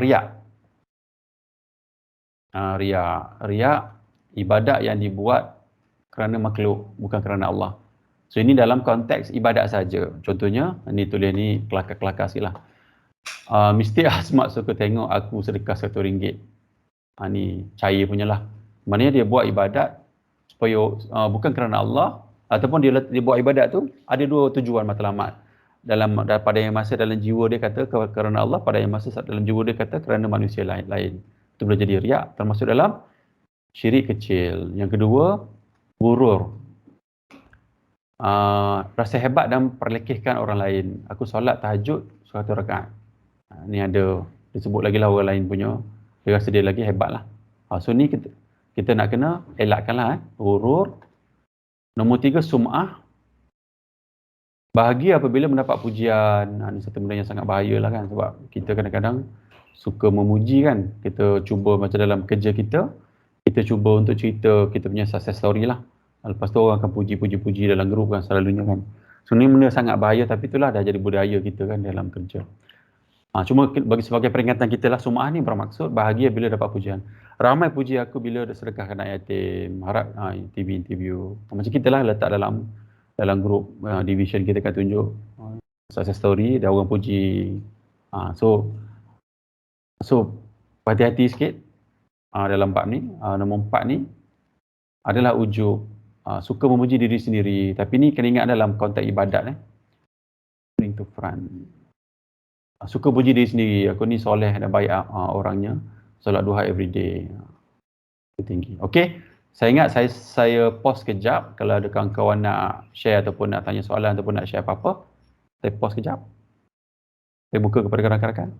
riak. Riak ibadat yang dibuat kerana makhluk, bukan kerana Allah. So ini dalam konteks ibadat saja. Contohnya ni tulis ni kelakar-kelakar sikit lah. Mesti Asmat suka tengok aku sedekah RM1. Ni cair punya lah. Maknanya dia buat ibadat supaya bukan kerana Allah, ataupun dia buat ibadat tu ada dua tujuan matlamat. Pada yang masa dalam jiwa dia kata kerana Allah, pada yang masa dalam jiwa dia kata kerana manusia lain. Itu boleh jadi riak, termasuk dalam syirik kecil. Yang kedua, gurur. Rasa hebat dan perlekehkan orang lain. Aku solat tahajud 100 rakaat. Ni ada disebut lagi lah orang lain punya. Dia rasa dia lagi hebat lah. So ni kita nak kena elakkan lah. Gurur. Nombor 3, sum'ah. Bahagia apabila mendapat pujian. Ini satu benda yang sangat bahaya lah kan. Sebab kita kadang-kadang suka memuji kan. Kita cuba macam dalam kerja kita cuba untuk cerita kita punya success story lah. Lepas tu orang akan puji dalam grup kan selalunya kan. So ni benda sangat bahaya, tapi itulah dah jadi budaya kita kan dalam kerja. Cuma bagi sebagai peringatan kita lah, sum'ah ni bermaksud bahagia bila dapat pujian. Ramai puji aku bila ada sedekahkan anak yatim, harap interview. Macam kita lah letak dalam grup division kita kan tunjuk success story, dah orang puji. So So, hati-hati sikit dalam bab ni. Nombor 4 ni adalah ujub. Suka memuji diri sendiri. Tapi ni kena ingat dalam konteks ibadat. Bring to front. Suka puji diri sendiri. Aku ni soleh dan baik orangnya. Solat duha everyday. Tinggi. Okey. Saya ingat saya pause kejap. Kalau ada kawan-kawan nak share ataupun nak tanya soalan ataupun nak share apa-apa, saya pause kejap. Saya buka kepada rakan-rakan.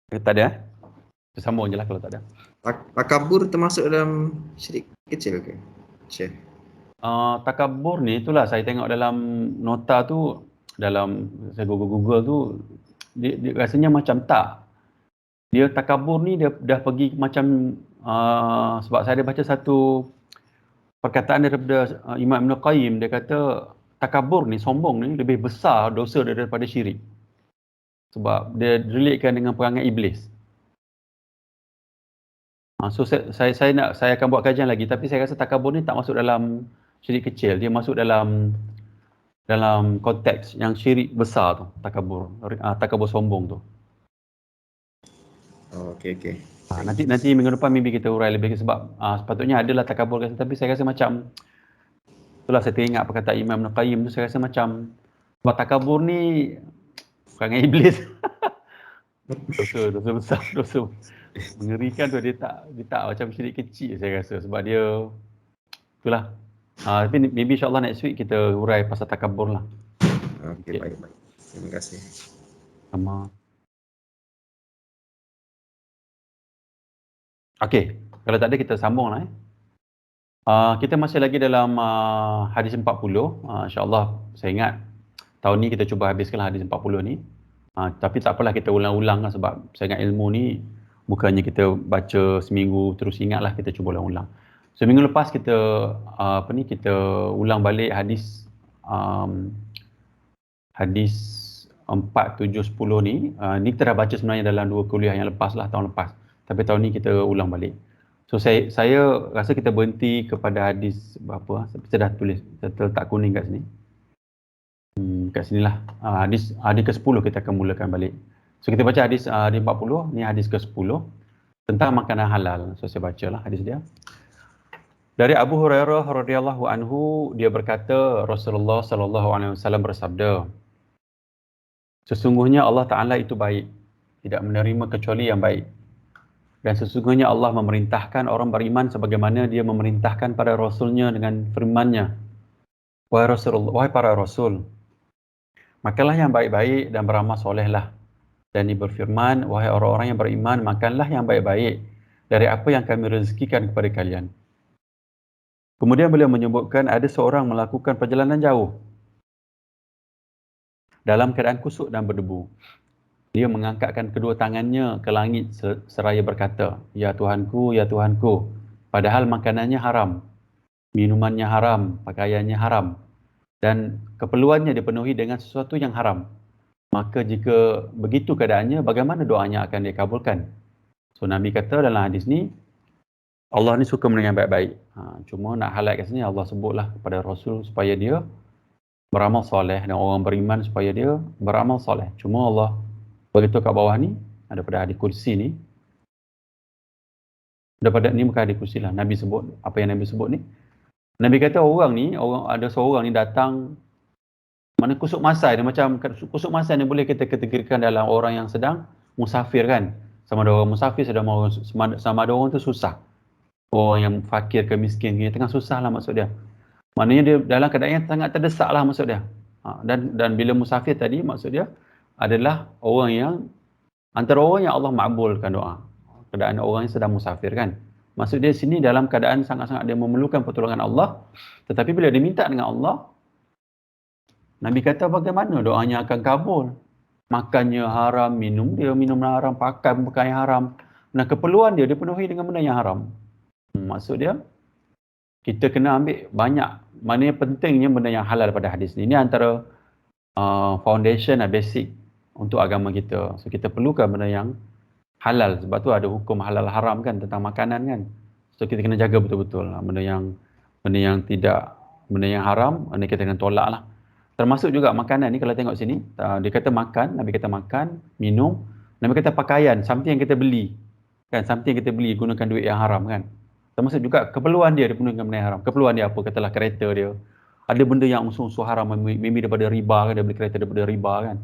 Tak ada. Kita sambung je lah kalau tak ada. Takabur termasuk dalam syirik kecil ke? Syekh. Takabur ni itulah saya tengok dalam nota tu, dalam saya Google tu, dia rasanya macam tak. Dia takabur ni dia dah pergi macam sebab saya ada baca satu perkataan daripada Imam Ibn Qayyim. Dia kata takabur ni, sombong ni lebih besar dosa daripada syirik. Sebab dia relatekan dengan perangai iblis. So saya akan buat kajian lagi, tapi saya rasa takabur ni tak masuk dalam syirik kecil. Dia masuk dalam konteks yang syirik besar tu, takabur sombong tu. Okey. Nanti minggu depan maybe kita urai lebih, sebab sepatutnya adalah takabur, tapi saya rasa macam itulah, saya teringat perkataan Imam Ibn Qayyim tu, saya rasa macam sebab takabur ni perangai iblis. dosa besar, dosa mengerikan tu. Dia tak macam syirik kecil saya rasa, sebab dia itulah. Tapi maybe insyaAllah next week kita urai pasal takabur lah. Okey, baik. Terima kasih. Sama. Okey, kalau tak ada kita sambung lah. Kita masih lagi dalam hadis 40. InsyaAllah saya ingat tahun ni kita cuba habiskan hadis 40 ni. Tapi tak apalah, kita ulang-ulang lah, sebab saya ingat ilmu ni bukannya kita baca seminggu terus ingat lah, kita cuba ulang-ulang. So minggu lepas kita kita ulang balik hadis 4, 7, 10 ni. Ni kita dah baca sebenarnya dalam 2 kuliah yang lepas lah, tahun lepas. Tapi tahun ni kita ulang balik. So saya rasa kita berhenti kepada hadis berapa? Saya dah tulis, saya letak kuning kat sini. Kat sinilah. Hadis ke-10 kita akan mulakan balik. So kita baca hadis 40, ni hadis ke-10 tentang makanan halal. So saya bacalah hadis dia. Dari Abu Hurairah radhiyallahu anhu, dia berkata Rasulullah sallallahu alaihi wasallam bersabda, sesungguhnya Allah Taala itu baik, tidak menerima kecuali yang baik. Dan sesungguhnya Allah memerintahkan orang beriman sebagaimana dia memerintahkan pada Rasulnya dengan firman-Nya. Wahai para Rasul, makanlah yang baik-baik dan beramal solehlah. Dan dia berfirman, wahai orang-orang yang beriman, makanlah yang baik-baik dari apa yang kami rezekikan kepada kalian. Kemudian beliau menyebutkan ada seorang melakukan perjalanan jauh dalam keadaan kusut dan berdebu. Dia mengangkatkan kedua tangannya ke langit seraya berkata, Ya Tuhanku, Ya Tuhanku, padahal makanannya haram, minumannya haram, pakaiannya haram, dan keperluannya dipenuhi dengan sesuatu yang haram. Maka jika begitu keadaannya, bagaimana doanya akan dikabulkan? So Nabi kata dalam hadis ni, Allah ni suka benda yang baik-baik. Cuma nak highlight kat sini, Allah sebutlah kepada Rasul supaya dia beramal soleh, dan orang beriman supaya dia beramal soleh. Cuma Allah beritahu kat bawah ni, ada pada hadis kursi ni, daripada ni bukan hadis kursi lah, Nabi sebut, apa yang Nabi sebut ni. Nabi kata ada seorang ni datang, mana kusuk masai dia, macam kusuk masai ni boleh kita kategorikan dalam orang yang sedang musafir kan. Sama ada orang musafir, sama ada orang tu susah. Orang yang fakir ke miskin, dia tengah susah lah maksud dia. Maknanya dia dalam keadaan yang sangat terdesak lah maksud dia. Dan bila musafir tadi maksud dia adalah orang yang, antara orang yang Allah makbulkan doa. Keadaan orang yang sedang musafir kan. Maksud dia sini dalam keadaan sangat-sangat dia memerlukan pertolongan Allah. Tetapi bila dia minta dengan Allah, Nabi kata bagaimana doanya akan kabul? Makannya haram, minum haram, pakaian haram. Dan keperluan dia dipenuhi dengan benda yang haram. Maksud dia, kita kena ambil banyak, maknanya pentingnya benda yang halal pada hadis ni. Ini antara foundation dan basic untuk agama kita. So kita perlukan benda yang halal. Sebab tu ada hukum halal haram kan, tentang makanan kan. So kita kena jaga betul-betul lah. Benda yang tidak, benda yang haram, benda kita kena tolak lah. Termasuk juga makanan ni, kalau tengok sini, dia kata makan, Nabi kata makan, minum, Nabi kata pakaian, something yang kita beli. Kan, something yang kita beli gunakan duit yang haram kan. Termasuk juga keperluan dia gunakan benda yang haram. Keperluan dia apa? Katalah kereta dia. Ada benda yang unsur-unsur haram, maybe daripada riba kan, dia beli kereta daripada riba kan.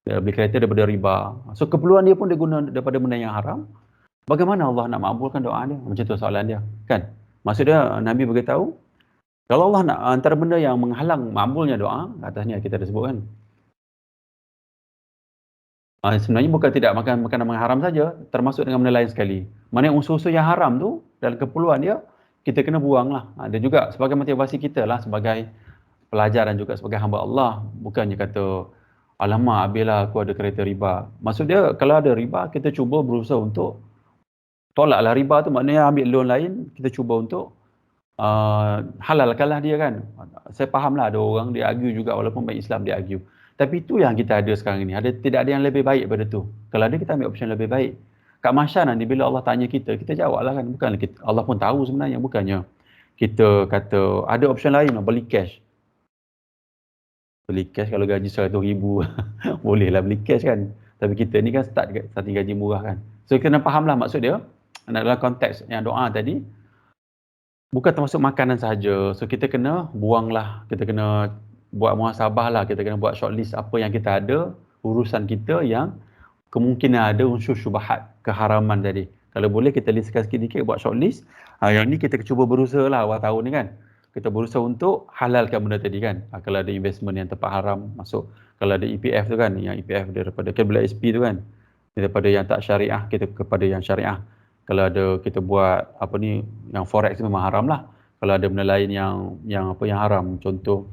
Dia beli kereta daripada riba. So keperluan dia pun dia guna daripada benda yang haram. Bagaimana Allah nak makbulkan doa dia? Macam tu soalan dia. Kan? Maksud dia, Nabi beritahu, kalau Allah nak, antara benda yang menghalang makbulnya doa, atas ni kita dah sebut kan. Sebenarnya bukan tidak makan makanan yang haram saja, termasuk dengan benda lain sekali. Mana unsur-unsur yang haram tu, dalam keperluan dia, kita kena buang lah. Dia juga sebagai motivasi kita lah, sebagai pelajar dan juga sebagai hamba Allah. Bukannya kata, alamak, habislah aku ada kereta riba. Maksud dia, kalau ada riba, kita cuba berusaha untuk tolaklah riba tu, maknanya ambil loan lain, kita cuba untuk halalkanlah dia kan. Saya fahamlah ada orang dia argue juga, walaupun baik Islam dia argue. Tapi itu yang kita ada sekarang ni. Tidak ada yang lebih baik daripada tu. Kalau ada, kita ambil option lebih baik. Kat mahsyar nanti bila Allah tanya kita jawablah kan. Bukanlah kita, Allah pun tahu sebenarnya, bukannya kita kata ada option lain lah, beli cash. Beli cash kalau gaji 100,000 bolehlah beli cash kan. Tapi kita ni kan starting gaji murah kan. So kita kena fahamlah maksud dia. Dalam konteks yang doa tadi, bukan termasuk makanan sahaja. So kita kena buanglah, kita kena buat muhasabah lah, kita kena buat shortlist apa yang kita ada, urusan kita yang kemungkinan ada unsur syubhat, keharaman tadi. Kalau boleh kita listkan sikit-sikit, buat shortlist. Yang ni kita cuba berusaha lah awal tahun ni kan. Kita berusaha untuk halalkan benda tadi kan. Kalau ada investment yang tempat haram masuk. Kalau ada EPF tu kan, yang EPF daripada Kebla SP tu kan. Daripada yang tak syariah, kita kepada yang syariah. Kalau ada kita buat apa ni, yang forex memang haram lah. Kalau ada benda lain yang haram, contoh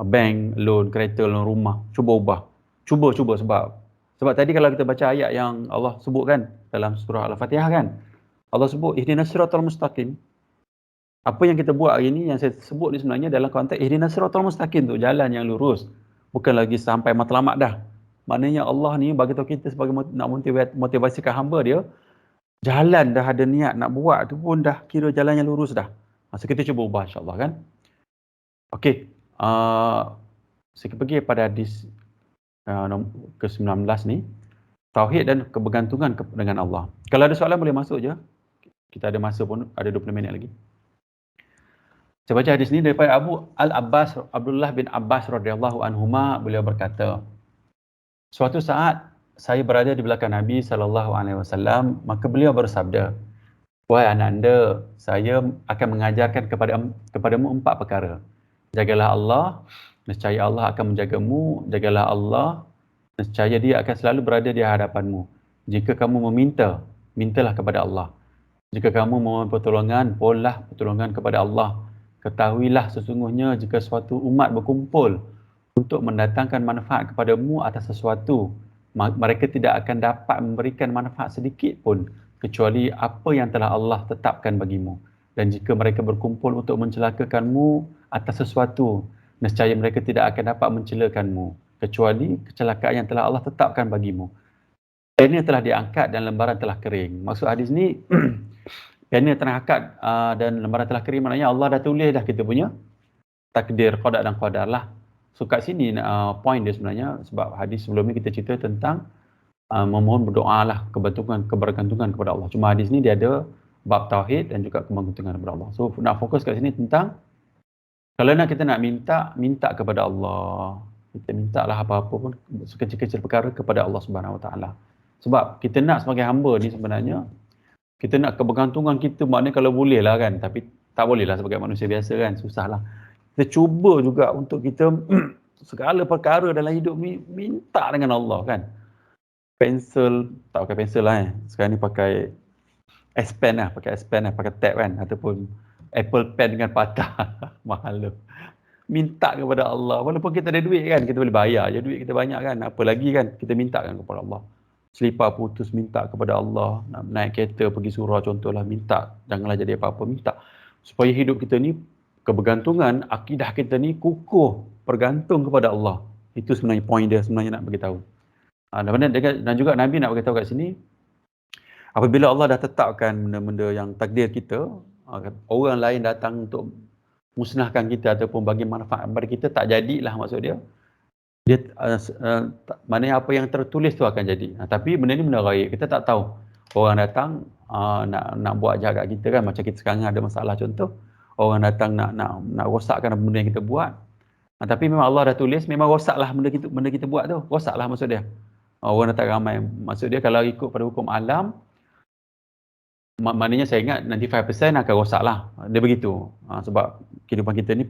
bank, loan, kereta, loan rumah, cuba ubah. Cuba sebab tadi kalau kita baca ayat yang Allah sebut kan dalam surah Al-Fatihah kan, Allah sebut ihdinas siratal mustaqim. Apa yang kita buat hari ni, yang saya sebut ni sebenarnya dalam konteks ihdinas siratal mustaqim tu, jalan yang lurus. Bukan lagi sampai matlamat dah. Maknanya Allah ni bagi tahu kita sebagai nak motivasikan hamba dia, jalan dah ada niat nak buat tu pun dah kira jalan yang lurus dah. So kita cuba ubah insya-Allah kan. Okey. Saya pergi pada hadis ke-19 ni, tauhid dan kebergantungan dengan Allah. Kalau ada soalan boleh masuk je. Kita ada masa pun, ada 20 minit lagi. Saya baca hadis ni daripada Abdullah bin Abbas radhiyallahu anhuma, beliau berkata, suatu saat saya berada di belakang Nabi SAW, maka beliau bersabda, wahai ananda, saya akan mengajarkan kepadamu 4 perkara. Jagalah Allah, nescaya Allah akan menjagamu. Jagalah Allah, nescaya dia akan selalu berada di hadapanmu. Jika kamu meminta, mintalah kepada Allah. Jika kamu memohon pertolongan, mohonlah pertolongan kepada Allah. Ketahuilah sesungguhnya jika suatu umat berkumpul untuk mendatangkan manfaat kepadamu atas sesuatu, mereka tidak akan dapat memberikan manfaat sedikit pun kecuali apa yang telah Allah tetapkan bagimu. Dan jika mereka berkumpul untuk mencelakakanmu atas sesuatu, nescaya mereka tidak akan dapat mencelakanmu kecuali kecelakaan yang telah Allah tetapkan bagimu. Pennya telah diangkat dan lembaran telah kering. Maksud hadis ni, pennya telah angkat dan lembaran telah kering, maknanya Allah dah tulis dah kita punya takdir, qada dan qadar lah. So kat sini point dia sebenarnya, sebab hadis sebelum ni kita cerita tentang memohon berdoa lah, kebergantungan kepada Allah. Cuma hadis ni dia ada bab tauhid dan juga kebergantungan kepada Allah. So nak fokus kat sini tentang kalau kita nak minta kepada Allah. Kita minta lah apa-apa pun, sekecil-kecil perkara kepada Allah Subhanahu Wa Taala. Sebab kita nak sebagai hamba ni sebenarnya, kita nak kebergantungan kita, maknanya kalau boleh lah kan, tapi tak boleh lah sebagai manusia biasa kan, susah lah. Kita cuba juga untuk kita segala perkara dalam hidup ni minta dengan Allah kan. Pensel, tak pakai pensel lah sekarang ni pakai S Pen lah, pakai tab kan, ataupun Apple Pen dengan patah. Mahal tu. Minta kepada Allah, walaupun kita ada duit kan, kita boleh bayar je, duit kita banyak kan, apa lagi kan, kita minta kan kepada Allah. Selipar putus, minta kepada Allah. Nak naik kereta pergi surau contohlah, minta. Janganlah jadi apa-apa, minta. Supaya hidup kita ni, kebergantungan, akidah kita ni kukuh, bergantung kepada Allah. Itu sebenarnya point dia sebenarnya nak beritahu. Dan juga Nabi nak beritahu kat sini, apabila Allah dah tetapkan benda-benda yang takdir kita, Orang lain datang untuk musnahkan kita ataupun bagi manfaat kepada kita, tak jadilah maksud dia. Dia maknanya apa yang tertulis tu akan jadi. Tapi benda ni benda gaib, kita tak tahu. Orang datang nak buat jahat kat kita kan, macam kita sekarang ada masalah contoh, orang datang nak rosakkan benda yang kita buat. Tapi memang Allah dah tulis, memang rosaklah benda kita buat tu. Rosaklah maksud dia. Orang datang ramai, maksud dia kalau ikut pada hukum alam, maknanya saya ingat 95% akan rosak lah. Dia begitu. Sebab kehidupan kita ni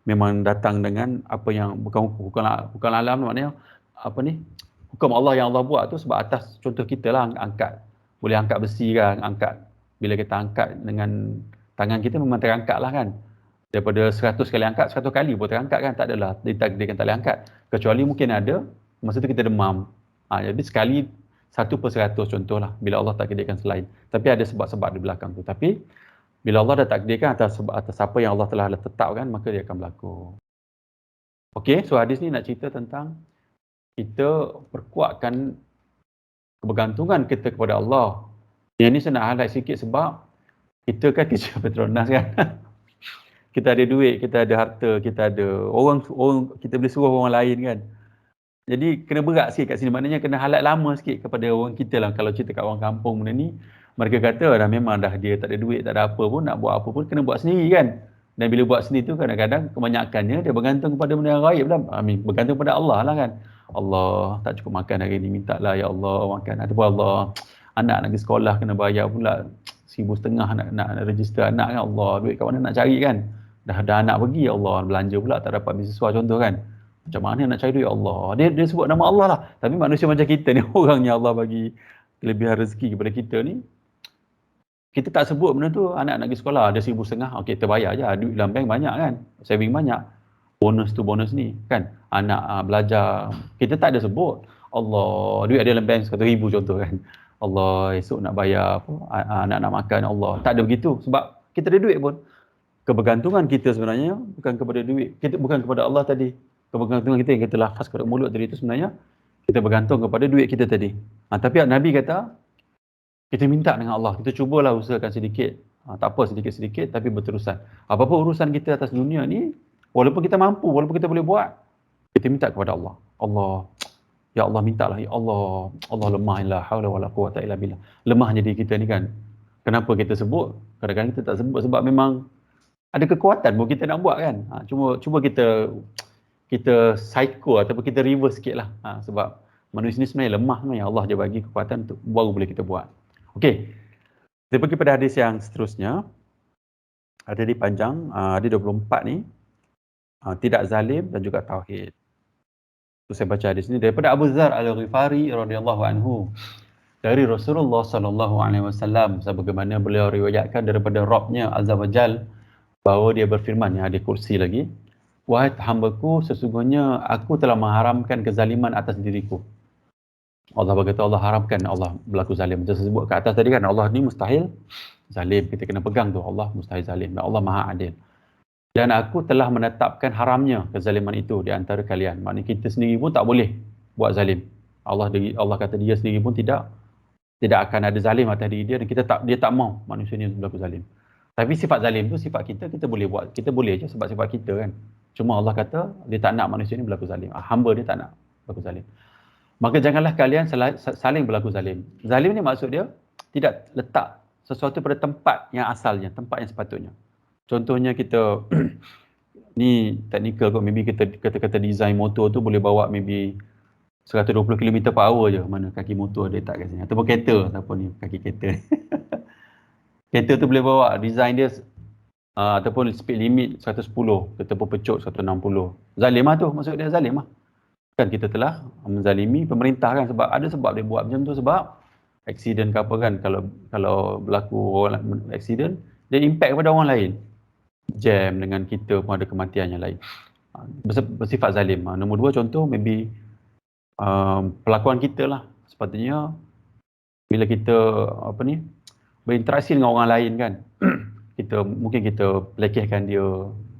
memang datang dengan apa yang bukan alam, maknanya apa ni, hukum Allah yang Allah buat tu sebab atas contoh kita lah angkat. Boleh angkat besi kan, angkat. Bila kita angkat dengan tangan kita memang terangkat lah kan. Daripada 100 kali angkat, 100 kali pun terangkat kan. Tak adalah ditakdirkan tak boleh angkat. Kecuali mungkin ada, masa tu kita demam. Jadi sekali 1/100 contohlah, bila Allah takdirkan selain. Tapi ada sebab-sebab di belakang tu. Tapi bila Allah dah takdirkan atas apa yang Allah telah tetapkan, maka dia akan berlaku. Okey, so hadis ni nak cerita tentang kita perkuatkan kebergantungan kita kepada Allah. Yang ni saya nak highlight sikit sebab kita kan kerja Petronas kan. Kita ada duit, kita ada harta, kita ada orang kita boleh suruh orang lain kan. Jadi kena berat sikit kat sini, maknanya kena halat lama sikit kepada orang kita lah. Kalau cerita kat orang kampung benda ni, mereka kata dah memang dah dia tak ada duit, tak ada apa pun, nak buat apa pun kena buat sendiri kan. Dan bila buat sendiri tu kadang-kadang kebanyakannya dia bergantung kepada benda yang gaib lah. Bergantung kepada Allah lah kan. Allah tak cukup makan hari ni, minta lah ya Allah makan. Ataupun Allah anak nak pergi sekolah kena bayar pula 1,500 nak register anak kan. Allah, duit kat mana nak cari kan. Dah anak pergi ya Allah, belanja pula tak dapat beasiswa contoh kan. Macam mana nak cari duit Allah? Dia sebut nama Allah lah. Tapi manusia macam kita ni, orang yang Allah bagi kelebihan rezeki kepada kita ni, kita tak sebut benda tu. Anak nak pergi sekolah, ada 1,500. Okey, kita bayar je. Duit dalam bank banyak kan. Saving banyak. Bonus tu bonus ni kan. Anak belajar. Kita tak ada sebut. Allah, duit ada dalam bank 100,000 contoh kan. Allah, esok nak bayar apa, anak nak makan. Allah, tak ada begitu. Sebab kita ada duit pun. Kebergantungan kita sebenarnya bukan kepada duit. Kita bukan kepada Allah tadi. Kebergantungan kita yang kita lafaz kepada mulut tadi itu sebenarnya kita bergantung kepada duit kita tadi. Tapi Nabi kata kita minta dengan Allah, kita cubalah usahakan sedikit. Tak apa sedikit-sedikit tapi berterusan. Apa-apa urusan kita atas dunia ni, walaupun kita mampu, walaupun kita boleh buat, kita minta kepada Allah. Allah, ya Allah mintalah, ya Allah, Allah lemah, la haula wala quwata illa billah. Lemahnya diri kita ni kan. Kenapa kita sebut? Kadang-kadang kita tak sebut sebab memang ada kekuatan pun kita nak buat kan. Cuba kita psycho ataupun kita reverse sikit lah. Sebab manusia ni sebenarnya lemah sebenarnya. Allah dia bagi kekuatan untuk baru boleh kita buat. Okey. Kita pergi pada hadis yang seterusnya. Ada di panjang, ada 24 ni. Tidak zalim dan juga tauhid. So, saya baca hadis ni daripada Abu Dzar Al-Ghifari radhiyallahu anhu. Dari Rasulullah sallallahu alaihi wasallam, sebagaimana beliau riwayatkan daripada Rabb-nya Azza wa Jal, bahawa dia berfirman, yang ada kursi lagi. Wahai hamba-Ku, sesungguhnya aku telah mengharamkan kezaliman atas diriku. Allah berkata Allah haramkan Allah berlaku zalim. Macam saya sebut kat atas tadi kan, Allah ni mustahil zalim. Kita kena pegang tu, Allah mustahil zalim. Dan Allah maha adil. Dan aku telah menetapkan haramnya kezaliman itu di antara kalian. Maknanya kita sendiri pun tak boleh buat zalim. Allah kata dia sendiri pun tidak akan ada zalim atas diri dia, dan dia tak mau manusia ni berlaku zalim. Tapi sifat zalim tu sifat kita boleh buat. Kita boleh je sebab sifat kita kan. Cuma Allah kata dia tak nak manusia ni berlaku zalim. Hamba dia tak nak berlaku zalim. Maka janganlah kalian saling berlaku zalim. Zalim ni maksud dia tidak letak sesuatu pada tempat yang asalnya, tempat yang sepatutnya. Contohnya kita ni teknikal kot, maybe kita kata design motor tu boleh bawa maybe 120 km/h je, mana kaki motor dia letak kat sini. Ataupun kereta, ataupun ni kaki kereta. Kereta tu boleh bawa design dia ataupun speed limit 110, kita pun pecut 160. Zalim lah tu, maksud dia zalim lah. Kan kita telah menzalimi pemerintah kan, sebab ada sebab dia buat macam tu, sebab accident ke apa kan, kalau berlaku orang accident, dia impact kepada orang lain. Jam dengan kita pun ada kematian yang lain. Bersifat zalim. Nombor 2 contoh, maybe pelakuan kita lah. Sepatutnya bila kita berinteraksi dengan orang lain kan, mungkin kita pelekehkan dia,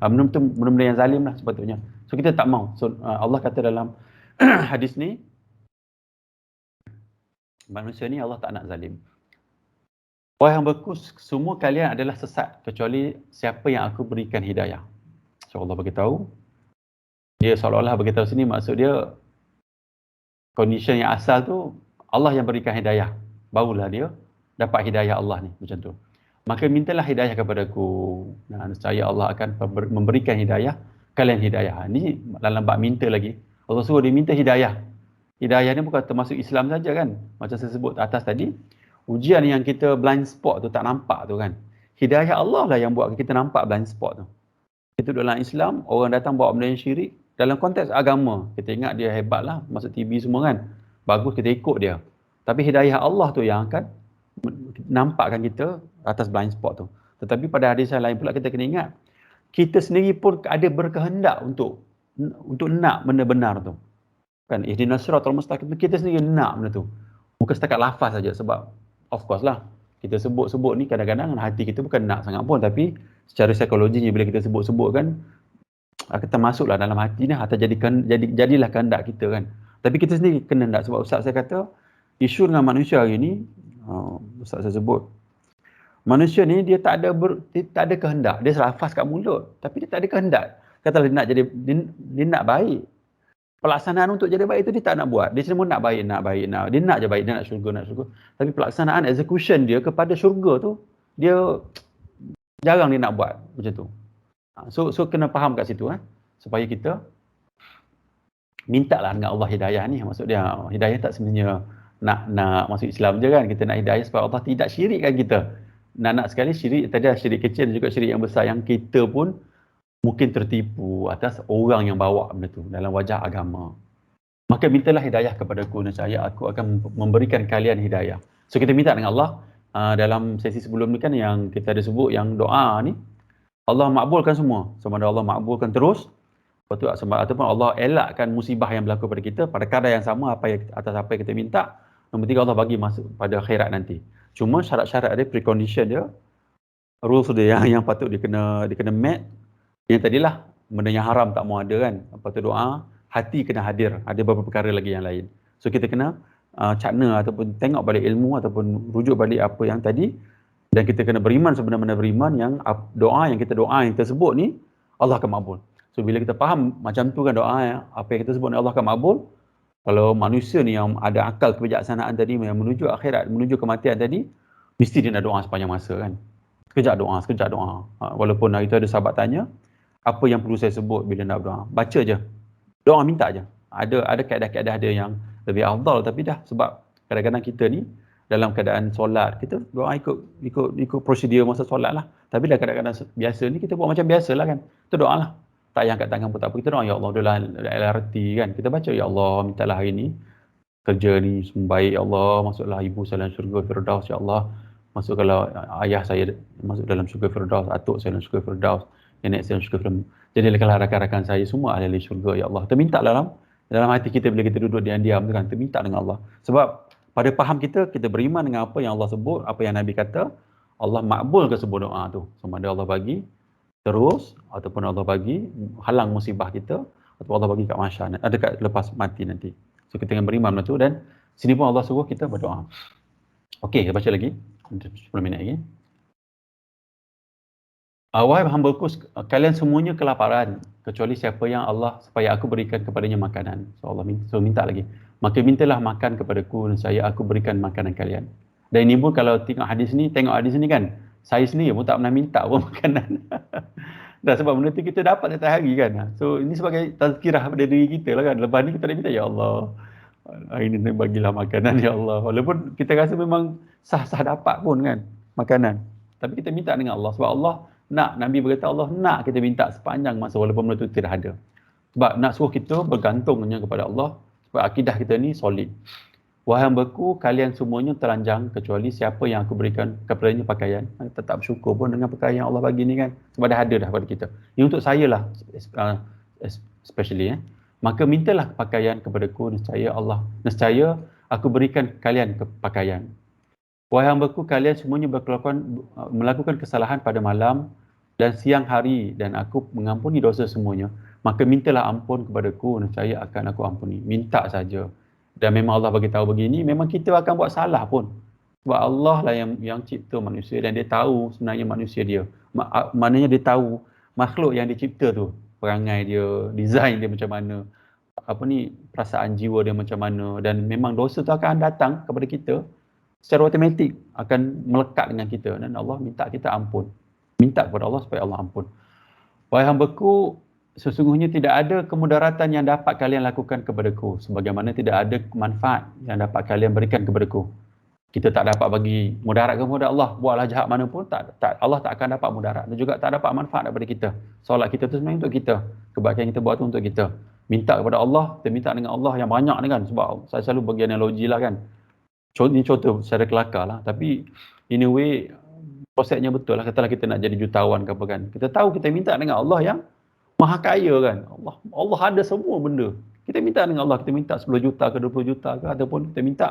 benda-benda yang zalim lah sepatutnya. So kita tak mau. So Allah kata dalam hadis ni, manusia ni Allah tak nak zalim. Wahai hambaku, semua kalian adalah sesat kecuali siapa yang aku berikan hidayah. So Allah beritahu, dia seolah-olah beritahu sini, maksud dia condition yang asal tu Allah yang berikan hidayah, barulah dia dapat hidayah Allah ni, macam tu. Maka mintalah hidayah kepadaku. Nah, nescaya Allah akan memberikan hidayah, kalian hidayah. Ni dalam bab minta lagi. Allah suruh dia minta hidayah. Hidayah ni bukan termasuk Islam saja kan. Macam saya sebut atas tadi, ujian yang kita blind spot tu, tak nampak tu kan. Hidayah Allah lah yang buat kita nampak blind spot tu. Kita duduk dalam Islam, orang datang bawa benda yang syirik, dalam konteks agama, kita ingat dia hebat lah, masuk TV semua kan. Bagus, kita ikut dia. Tapi hidayah Allah tu yang akan nampakkan kita atas blind spot tu. Tetapi pada hadis yang lain pula kita kena ingat, kita sendiri pun ada berkehendak untuk nak benda benar tu. Kan, ihdinas siratal mustaqim, kita sendiri nak benda tu. Bukan setakat lafaz saja, sebab of course lah, kita sebut-sebut ni kadang-kadang hati kita bukan nak sangat pun, tapi secara psikologinya bila kita sebut-sebut kan, kita masuklah dalam hati ni, atau jadilah kehendak kita kan. Tapi kita sendiri kena nak, sebab Ustaz saya kata, isu dengan manusia hari ni, Ustaz saya sebut, manusia ni dia tak ada kehendak, dia lafaz kat mulut, tapi dia tak ada kehendak. Katalah dia nak jadi, dia nak baik. Pelaksanaan untuk jadi baik itu dia tak nak buat. Dia cuma nak baik. Dia nak je baik, dia nak syurga. Tapi pelaksanaan, execution dia kepada syurga tu, dia jarang dia nak buat macam tu. So kena faham kat situ supaya kita mintalah dengan Allah hidayah ni. Maksud dia, hidayah tak sebenarnya nak masuk Islam je kan. Kita nak hidayah supaya Allah tidak syirikkan kita. Nak sekali syirik, tadi syirik kecil dan juga syirik yang besar yang kita pun mungkin tertipu atas orang yang bawa benda tu dalam wajah agama. Maka mintalah hidayah kepadaku, nescaya aku akan memberikan kalian hidayah. So kita minta dengan Allah, dalam sesi sebelum ni kan yang kita ada sebut, yang doa ni Allah makbulkan semua. Sama ada Allah makbulkan terus, ataupun Allah elakkan musibah yang berlaku pada kita pada kadar yang sama atas apa yang kita minta. Nombor 3, Allah bagi masuk pada akhirat nanti. Cuma syarat-syarat dia, precondition dia, rules dia yang patut dia kena met. Yang tadilah, benda yang haram tak mau ada kan. Lepas tu doa, hati kena hadir. Ada beberapa perkara lagi yang lain. So kita kena cakna ataupun tengok balik ilmu ataupun rujuk balik apa yang tadi. Dan kita kena beriman sebenar-benar beriman yang doa yang kita sebut ni, Allah akan makbul. So bila kita faham macam tu kan doa, apa yang kita sebut ni Allah akan makbul. Kalau manusia ni yang ada akal kebijaksanaan tadi, yang menuju akhirat, menuju kematian tadi, mesti dia nak doa sepanjang masa kan. Sekejap doa. Walaupun hari tu ada sahabat tanya, apa yang perlu saya sebut bila nak berdoa? Baca je. Doa minta je. Ada kaedah-kaedah dia yang lebih afdal, tapi dah sebab kadang-kadang kita ni dalam keadaan solat, kita doa ikut prosedur masa solat lah. Tapi dah kadang-kadang biasa ni kita buat macam biasa lah kan. Kita doa lah. Tak payah angkat tangan pun tak apa. Kita doa, ya Allah, udahlah LRT kan. Kita baca, ya Allah, mintalah hari ni kerja ni semua baik, ya Allah, masuklah ibu saya dalam syurga Firdaus, ya Allah. Masuklah ayah saya masuk dalam syurga Firdaus, atuk saya dalam syurga Firdaus, nenek saya dalam syurga Firdaus. Jadilah rakan-rakan saya semua ahli syurga, ya Allah. Kita minta dalam hati kita bila kita duduk diam-diam tu kan, kita minta dengan Allah. Sebab pada faham kita beriman dengan apa yang Allah sebut, apa yang Nabi kata, Allah makbul ke sebuah doa tu. Sama ada Allah bagi terus, ataupun Allah bagi halang musibah kita, ataupun Allah bagi kat mahsyar, ada kat lepas mati nanti. So kita dengan beriman tu, dan sini pun Allah suruh kita berdoa. Okey, kita baca lagi 10 minit lagi. Wahai hamba-Ku, kalian semuanya kelaparan kecuali siapa yang Allah supaya aku berikan kepadanya makanan. So Allah minta lagi. Maka mintalah makan kepadaku, nescaya aku berikan makanan kalian. Dan ini pun kalau tengok hadis ni kan, saya sendiri pun tak pernah minta pun makanan. Dah sebab benda tu kita dapat setiap hari kan. So ini sebagai tazkirah pada diri kita lah kan. Lepas ni kita nak minta, ya Allah, hari ni bagilah makanan, ya Allah. Walaupun kita rasa memang sah-sah dapat pun kan makanan. Tapi kita minta dengan Allah. Sebab Allah nak, Nabi berkata Allah nak kita minta sepanjang masa walaupun benda tu tidak ada. Sebab nak suruh kita bergantungnya kepada Allah. Sebab akidah kita ni solid. Wahai hamba-Ku, kalian semuanya telanjang kecuali siapa yang aku berikan kepadanya pakaian. Tetap bersyukur pun dengan pakaian yang Allah bagi ni kan. Sebab dah ada dah pada kita. Ini untuk saya lah, especially. Maka mintalah pakaian kepadaku, nescaya aku berikan kalian pakaian. Wahai hamba-Ku, kalian semuanya melakukan kesalahan pada malam dan siang hari, dan aku mengampuni dosa semuanya. Maka mintalah ampun kepadaku, nescaya akan aku ampuni. Minta saja. Dan memang Allah bagi tahu begini, memang kita akan buat salah pun. Sebab Allah lah yang cipta manusia dan dia tahu sebenarnya manusia dia. Maknanya dia tahu makhluk yang dicipta tu, perangai dia, design dia macam mana, apa ni, perasaan jiwa dia macam mana, dan memang dosa tu akan datang kepada kita secara automatik, akan melekat dengan kita, dan Allah minta kita ampun. Minta kepada Allah supaya Allah ampun. Wahai hambaku, sesungguhnya tidak ada kemudaratan yang dapat kalian lakukan kepadaku, sebagaimana tidak ada manfaat yang dapat kalian berikan kepadaku. Kita tak dapat bagi mudarat kepada Allah, buatlah jahat mana pun, Allah tak akan dapat mudarat, dan juga tak dapat manfaat daripada kita. Solat kita tu sebenarnya untuk kita, kebaikan kita buat tu untuk kita. Minta kepada Allah, kita minta dengan Allah yang banyak ni kan, sebab saya selalu bagi analogi lah kan. Ini contoh secara kelakar lah, tapi in a way konsepnya betul lah. Katalah kita nak jadi jutawan ke apa kan, kita tahu kita minta dengan Allah yang maha kaya kan. Allah ada semua benda. Kita minta dengan Allah, kita minta 10 juta ke 20 juta ke, ataupun kita minta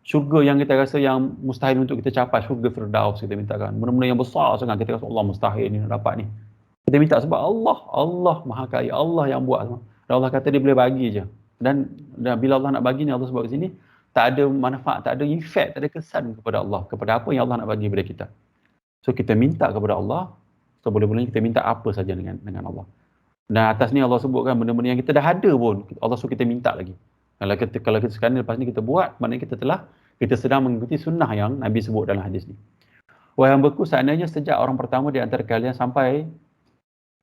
syurga yang kita rasa yang mustahil untuk kita capai, syurga Firdaus kita mintakan. Benda-benda yang besar sangat kita rasa Allah mustahil ni nak dapat ni. Kita minta sebab Allah maha kaya, Allah yang buat semua. Dan Allah kata dia boleh bagi je. Dan bila Allah nak bagi ni, Allah sebut kat sini, tak ada manfaat, tak ada efek, tak ada kesan kepada Allah, kepada apa yang Allah nak bagi kepada kita. So kita minta kepada Allah, seboleh-bolehnya kita minta apa saja dengan Allah. Dan atas ni Allah sebutkan benda-benda yang kita dah ada pun, Allah suruh kita minta lagi. Kalau kita sekarang lepas ni kita buat, maknanya kita sedang mengikuti sunnah yang Nabi sebut dalam hadis ni. Wahai hambaku, seandainya sejak orang pertama di antara kalian sampai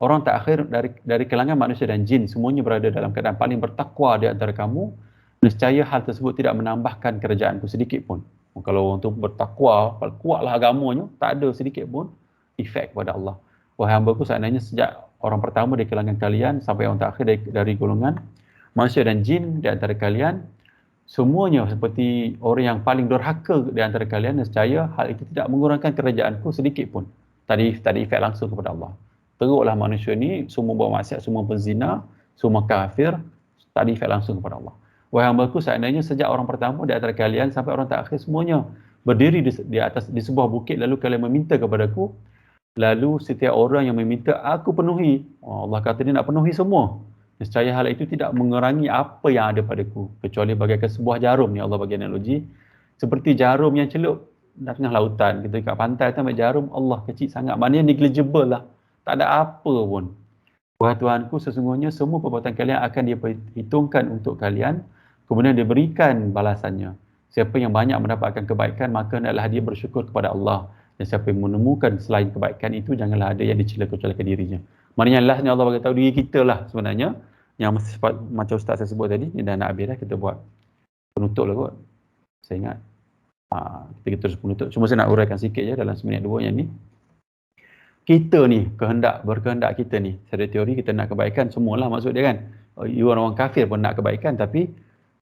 orang terakhir dari kalangan manusia dan jin, semuanya berada dalam keadaan paling bertakwa di antara kamu, nescaya hal tersebut tidak menambahkan kerajaanku sedikit pun. Kalau orang tu bertakwa, kuatlah agamanya, tak ada sedikit pun efek kepada Allah. Wahai hambaku, seandainya sejak orang pertama di kalangan kalian sampai orang terakhir dari golongan manusia dan jin di antara kalian, semuanya seperti orang yang paling durhaka di antara kalian, nescaya hal itu tidak mengurangkan kerajaanku sedikit pun. Tak ada efek langsung kepada Allah. Teruklah manusia ni, semua bermaksiat, semua penzina, semua kafir, tak ada efek langsung kepada Allah. Wahai hambaku, seandainya sejak orang pertama di antara kalian sampai orang terakhir semuanya berdiri di sebuah bukit, lalu kalian meminta kepadaku, lalu setiap orang yang meminta aku penuhi. Allah kata dia nak penuhi semua. Nescaya hal itu tidak mengurangi apa yang ada padaku, kecuali bagaikan sebuah jarum ni, Allah bagi analogi. Seperti jarum yang celup di tengah lautan. Kita kat pantai tu ambil jarum, Allah kecil sangat. Maknanya negligible lah. Tak ada apa pun. Wahai Tuhanku, sesungguhnya semua perbuatan kalian akan diperhitungkan untuk kalian, kemudian diberikan balasannya. Siapa yang banyak mendapatkan kebaikan, maka hendaklah dia bersyukur kepada Allah. Dan siapa yang menemukan selain kebaikan itu, janganlah ada yang dicela kecuali dirinya. Maknanya lastnya Allah bagi tahu diri kita lah sebenarnya, yang macam Ustaz saya sebut tadi. Ni dah nak habis dah, kita buat penutup lah kot. Saya ingat kita terus penutup. Cuma saya nak uraikan sikit je dalam seminit 2 yang ni. Kita ni, berkehendak kita ni, secara teori kita nak kebaikan, semualah maksud dia kan. Orang kafir pun nak kebaikan, tapi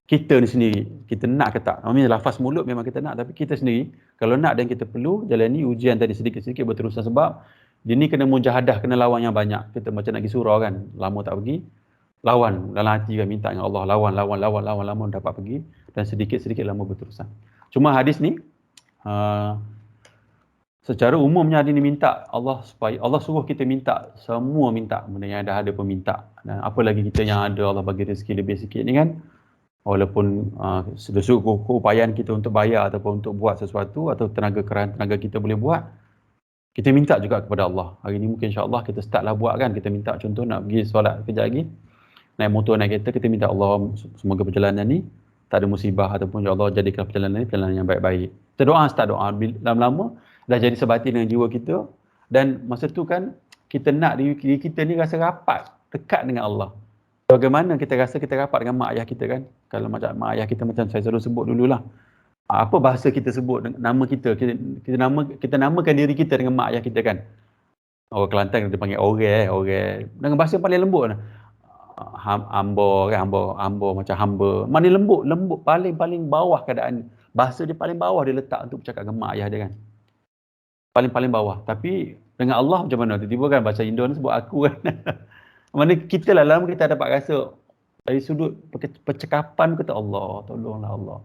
kita ni sendiri, kita nak ke tak? Maksudnya lafaz mulut memang kita nak, tapi kita sendiri, kalau nak dan kita perlu jalani ujian tadi sedikit-sedikit berterusan, sebab dia ni kena mujahadah, kena lawan yang banyak. Kita macam nak pergi surau kan, lama tak pergi, lawan dalam hati kan, minta dengan Allah, lawan, dapat pergi, dan sedikit-sedikit lama berterusan. Cuma hadis ni, secara umumnya hadis ni minta Allah supaya, Allah suruh kita minta, semua minta, benda yang dah ada pun minta. Dan apa lagi kita yang ada, Allah bagi rezeki lebih sikit ni kan, walaupun keupayaan kita untuk bayar ataupun untuk buat sesuatu, atau tenaga kita boleh buat, kita minta juga kepada Allah. Hari ni mungkin insya-Allah kita startlah buat kan. Kita minta, contoh nak pergi solat kejap lagi, naik motor, naik kereta, kita minta Allah semoga perjalanan ni tak ada musibah, ataupun ya Allah jadikan perjalanan ni perjalanan yang baik-baik. Kita doa, start doa, lama-lama dah jadi sebati dengan jiwa kita, dan masa tu kan kita nak diri kita ni rasa rapat, dekat dengan Allah. Bagaimana kita rasa kita rapat dengan mak ayah kita kan? Kalau macam mak ayah kita, macam saya selalu sebut dululah, apa bahasa kita sebut nama kita, kita namakan diri kita dengan mak ayah kita kan. Orang Kelantan kita panggil orang dengan bahasa yang paling lembut lah. Ambo kan, ambo macam hamba. Mana lembut paling bawah keadaan. Bahasa dia paling bawah dia letak untuk bercakap dengan mak ayah dia kan. Paling bawah. Tapi dengan Allah macam mana? Tiba-tiba kan bahasa Indo ni sebut aku kan. Mana kita lah lama kita dapat rasa dari sudut percakapan kata Allah, tolonglah Allah.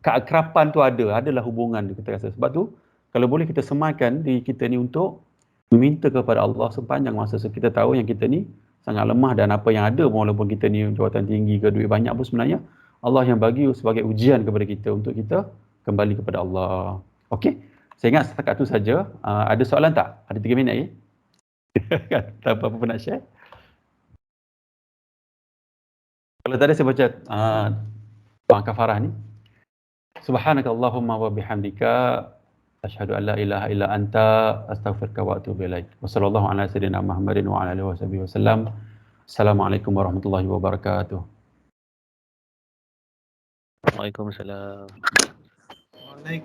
Keakraban tu adalah hubungan kita rasa. Sebab tu kalau boleh kita semakan diri kita ni untuk meminta kepada Allah sepanjang masa. So, kita tahu yang kita ni sangat lemah, dan apa yang ada walaupun kita ni jawatan tinggi ke duit banyak pun sebenarnya Allah yang bagi sebagai ujian kepada kita untuk kita kembali kepada Allah. Okey, saya ingat setakat itu saja. Ada soalan tak? Ada 3 minit lagi. Tak apa-apa pun nak share. Kalau tak ada saya baca kafarah ni. Subhanakallahumma wa bihamdika asyhadu an la ilaha illa anta astaghfiruka wa atubu ilaik. Wassallallahu ala sayyidina Muhammadin wa ala alihi wasallam. Assalamualaikum warahmatullahi wabarakatuh. Waalaikumsalam. Waalaikumsalam.